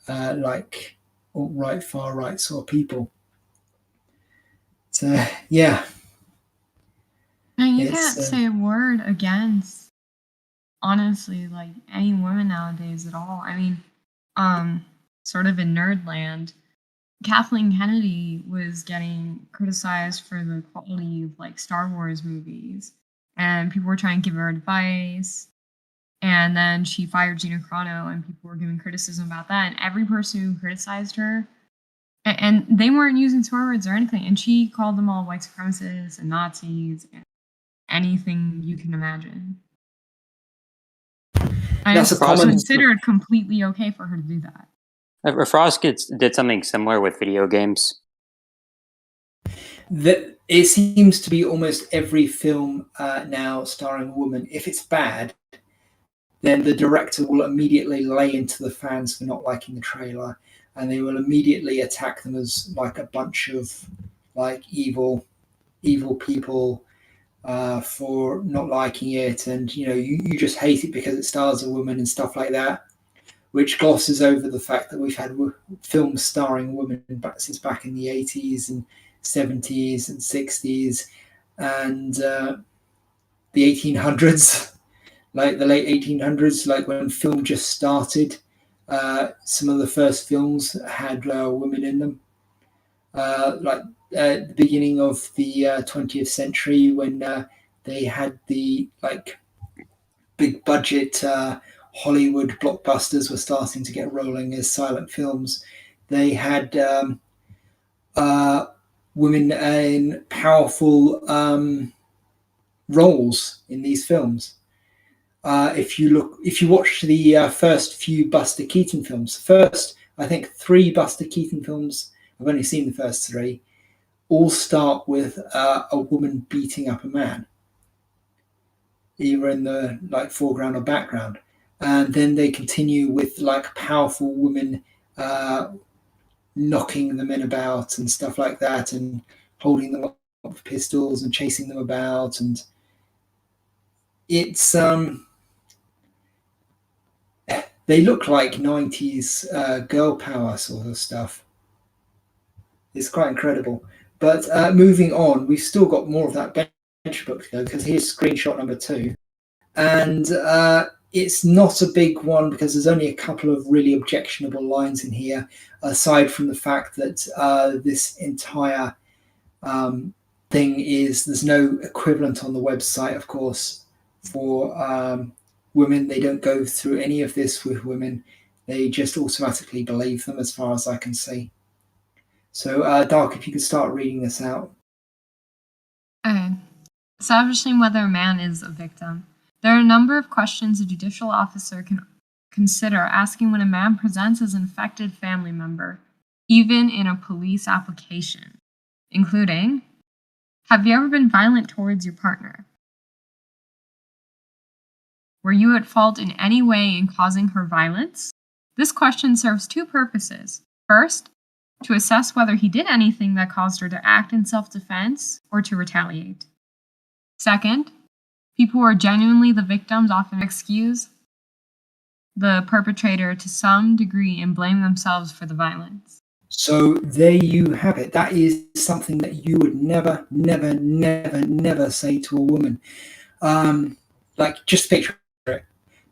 like alt-right, far-right sort of people. So, yeah. No, you can't say a word against, honestly, like any women nowadays at all. Sort of in Nerdland, Kathleen Kennedy was getting criticized for the quality of like Star Wars movies, and people were trying to give her advice. And then she fired Gina Carano, and people were giving criticism about that. And every person who criticized her, and they weren't using swear words or anything, and she called them all white supremacists and Nazis and anything you can imagine. And it's considered completely okay for her to do that. Frost did something similar with video games. It seems to be almost every film now starring a woman. If it's bad, then the director will immediately lay into the fans for not liking the trailer, and they will immediately attack them as like a bunch of like evil people for not liking it, and you just hate it because it stars a woman and stuff like that, which glosses over the fact that we've had films starring women since back in the 80s and 70s and 60s and the 1800s. Like the late 1800s, like when film just started, some of the first films had women in them. Like at the beginning of the 20th century, when they had the like big budget Hollywood blockbusters were starting to get rolling as silent films, they had women in powerful roles in these films. If you watch the first few Buster Keaton films, I think 3 Buster Keaton films, I've only seen the first 3, all start with a woman beating up a man, either in the like foreground or background, and then they continue with like powerful women knocking the men about and stuff like that, and holding them up with pistols and chasing them about, and it's they look like 90s girl power sort of stuff. It's quite incredible. But moving on, we've still got more of that bench book to go, because here's screenshot number 2. And it's not a big one because there's only a couple of really objectionable lines in here, aside from the fact that this entire thing is, there's no equivalent on the website, of course, for women. They don't go through any of this with women. They just automatically believe them, as far as I can see. So, Dark, if you could start reading this out. Okay. Establishing whether a man is a victim. There are a number of questions a judicial officer can consider asking when a man presents as an affected family member, even in a police application, including, have you ever been violent towards your partner? Were you at fault in any way in causing her violence? This question serves 2 purposes. First, to assess whether he did anything that caused her to act in self-defense or to retaliate. Second, people who are genuinely the victims often excuse the perpetrator to some degree and blame themselves for the violence. So there you have it. That is something that you would never, never, never, never say to a woman. Like, just picture it.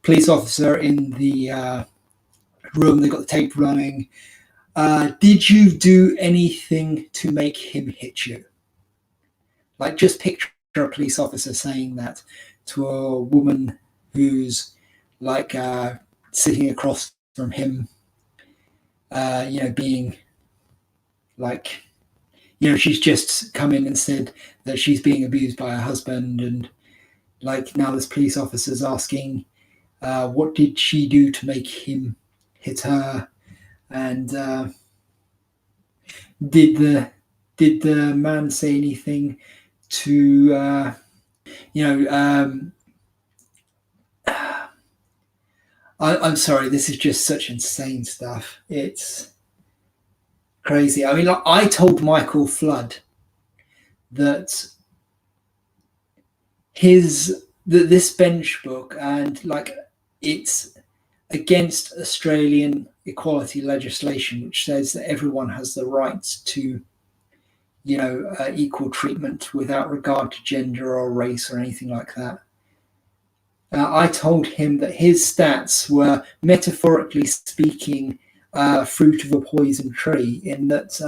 Police officer in the room, they've got the tape running. Did you do anything to make him hit you? Like, just picture a police officer saying that to a woman who's like sitting across from him, being like, she's just come in and said that she's being abused by her husband, and like now this police officer's asking, what did she do to make him hit her? And did the man say anything to I'm sorry, this is just such insane stuff. It's crazy. I mean, like, I told Michael Flood that this bench book, and like, it's against Australian equality legislation, which says that everyone has the right to equal treatment without regard to gender or race or anything like that. I told him that his stats were, metaphorically speaking, fruit of a poison tree, in that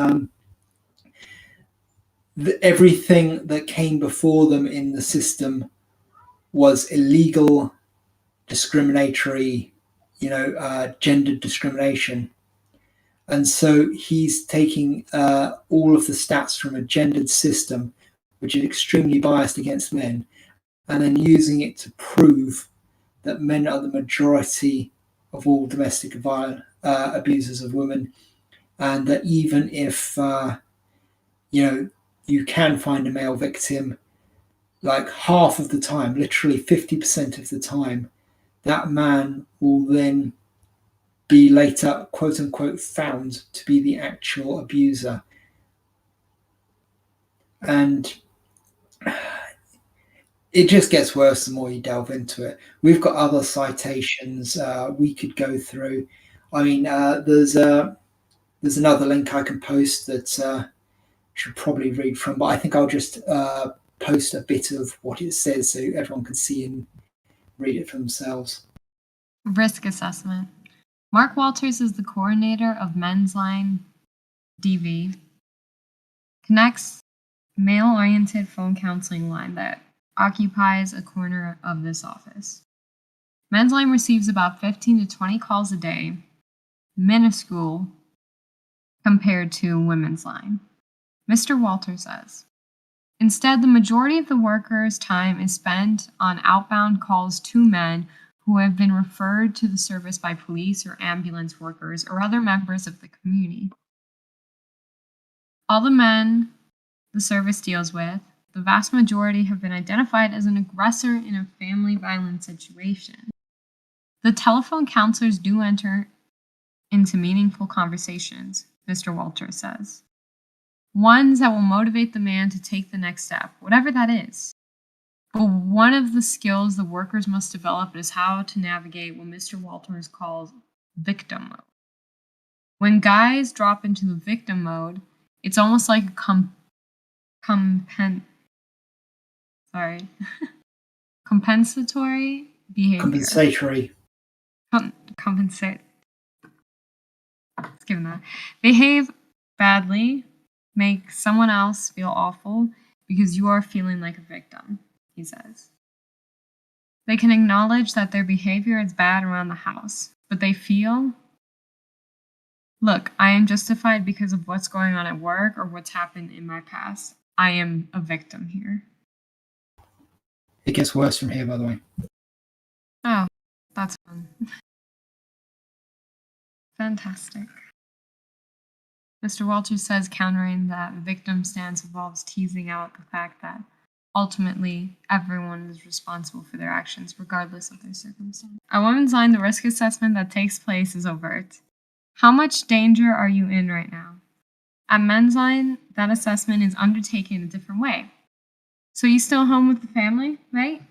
everything that came before them in the system was illegal, discriminatory, gendered discrimination. And so he's taking all of the stats from a gendered system, which is extremely biased against men, and then using it to prove that men are the majority of all domestic violence abusers of women, and that even if you can find a male victim, like half of the time, literally 50% of the time, that man will then be later, quote unquote, found to be the actual abuser. And it just gets worse the more you delve into it. We've got other citations we could go through. I mean, there's another link I can post that should probably read from, but I think I'll just post a bit of what it says so everyone can see and read it for themselves. Risk assessment. Mark Walters is the coordinator of Men's Line DV, connects male-oriented phone counseling line that occupies a corner of this office. Men's Line receives about 15 to 20 calls a day, minuscule compared to Women's Line. Mr. Walters says, instead, the majority of the workers' time is spent on outbound calls to men who have been referred to the service by police or ambulance workers or other members of the community. All the men the service deals with, the vast majority have been identified as an aggressor in a family violence situation. The telephone counselors do enter into meaningful conversations, Mr. Walters says. Ones that will motivate the man to take the next step, whatever that is. But one of the skills the workers must develop is how to navigate what Mr. Walters calls victim mode. When guys drop into the victim mode, It's almost like a compensatory behavior. Compensatory. Compensate. Let's give them that. Behave badly, make someone else feel awful because you are feeling like a victim, he says. They can acknowledge that their behavior is bad around the house, but they feel, look, I am justified because of what's going on at work or what's happened in my past. I am a victim here. It gets worse from here, by the way. Oh, that's fun. Fantastic. Mr. Walters says countering that victim stance involves teasing out the fact that ultimately everyone is responsible for their actions, regardless of their circumstance. At Women's Line, the risk assessment that takes place is overt. How much danger are you in right now? At Men's Line, that assessment is undertaken a different way. So you still home with the family, right?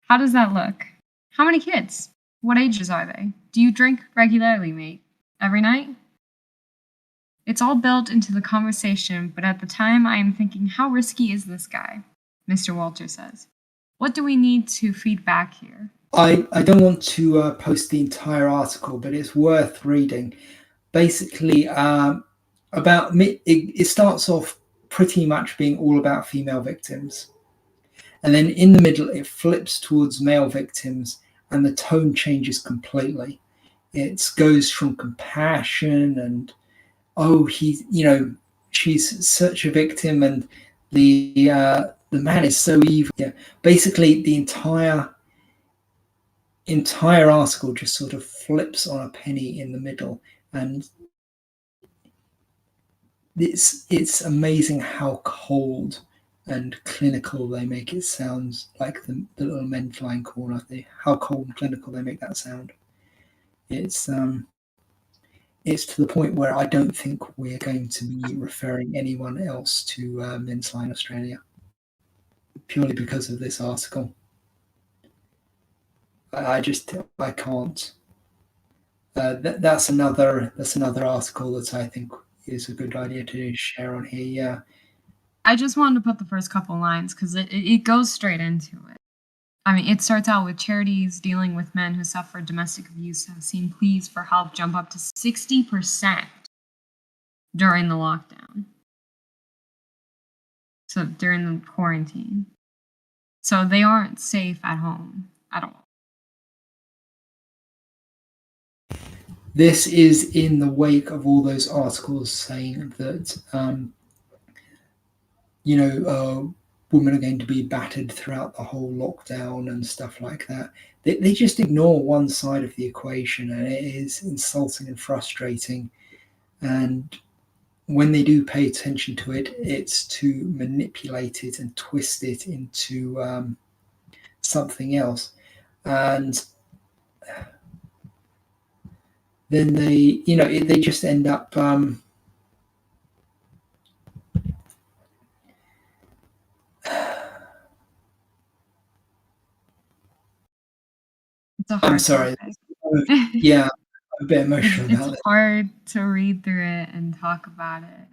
How does that look? How many kids? What ages are they? Do you drink regularly, mate? Every night? It's all built into the conversation, but at the time I am thinking, how risky is this guy? Mr. Walter says. What do we need to feed back here? I don't want to post the entire article, but it's worth reading. Basically, it starts off pretty much being all about female victims. And then in the middle, it flips towards male victims and the tone changes completely. It goes from compassion and, oh, she's such a victim and the man is so evil. Yeah. Basically, the entire article just sort of flips on a penny in the middle, and it's amazing how cold and clinical they make it sound, like the little men flying corner. How cold and clinical they make that sound. It's to the point where I don't think we're going to be referring anyone else to Men's Line Australia purely because of this article. I can't. That's another article that I think is a good idea to share on here. Yeah. I just wanted to put the first couple lines because it goes straight into it. I mean, it starts out with charities dealing with men who suffer domestic abuse have seen pleas for help jump up to 60% during the lockdown. So during the quarantine. So they aren't safe at home at all. This is in the wake of all those articles saying that, women are going to be battered throughout the whole lockdown and stuff like that. They just ignore one side of the equation, and it is insulting and frustrating. And when they do pay attention to it, it's to manipulate it and twist it into something else. And then they just end up It's a hard I'm sorry. topic. Yeah, I'm a bit emotional about It's it. hard to read through it and talk about it.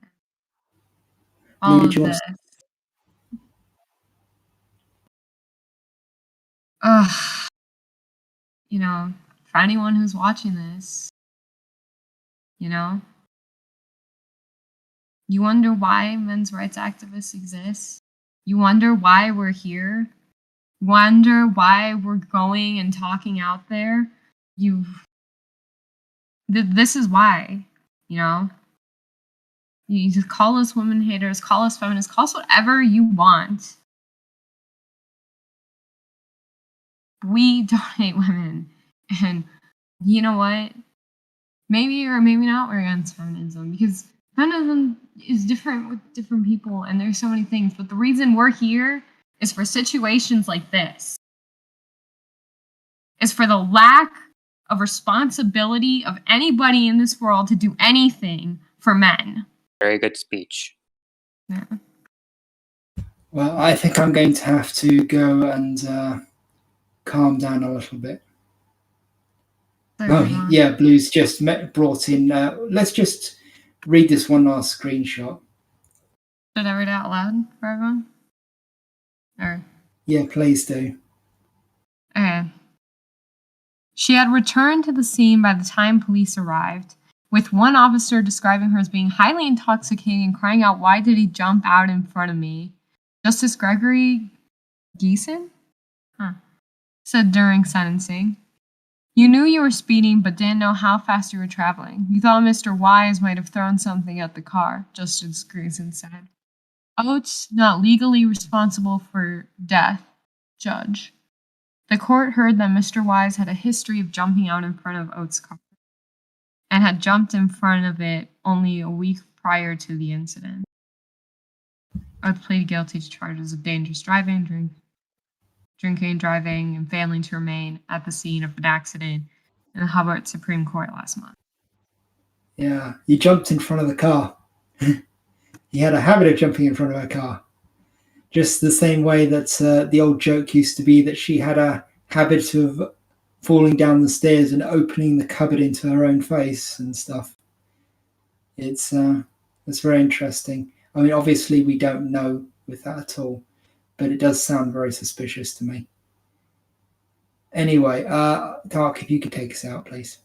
Blue, All did of you want this. to For anyone who's watching this, you wonder why men's rights activists exist. You wonder why we're here. Wonder why we're going and talking out there. This is why, You just call us women haters, call us feminists, call us whatever you want. We don't hate women. And you know what? Maybe or maybe not we're against feminism, because feminism is different with different people and there's so many things. But the reason we're here is for situations like this. Is for the lack of responsibility of anybody in this world to do anything for men. Very good speech. Yeah. Well, I think I'm going to have to go and calm down a little bit. Sorry, Yeah, Blue's just brought in. Let's just read this one last screenshot. Should I read it out loud for everyone? Or Yeah, please do. okay. She had returned to the scene by the time police arrived, with one officer describing her as being highly intoxicated and crying out, "Why did he jump out in front of me?" Justice Gregory Geeson said during sentencing, "You knew you were speeding but didn't know how fast you were traveling. You thought Mr. Wise might have thrown something at the car," Justice Greeson said. "Oates not legally responsible for death, Judge." The court heard that Mr. Wise had a history of jumping out in front of Oates' car and had jumped in front of it only a week prior to the incident. Oates pleaded guilty to charges of dangerous driving, drinking, driving, and failing to remain at the scene of an accident in the Hubbard Supreme Court last month. Yeah, he jumped in front of the car. He had a habit of jumping in front of her car. Just the same way that the old joke used to be that she had a habit of falling down the stairs and opening the cupboard into her own face and stuff. It's very interesting. I mean, obviously we don't know with that at all, but it does sound very suspicious to me. Anyway, Dark, if you could take us out, please.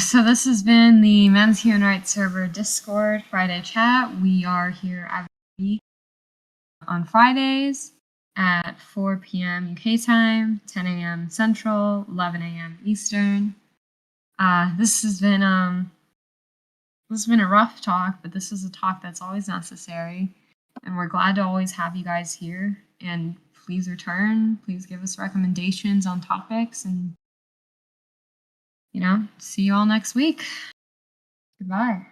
So this has been the Men's Human Rights Server Discord Friday chat. We are here every week on Fridays at 4 p.m. UK time, 10 a.m. Central, 11 a.m. Eastern. This has been a rough talk, but this is a talk that's always necessary, and we're glad to always have you guys here. And please return. Please give us recommendations on topics, and see you all next week. Goodbye.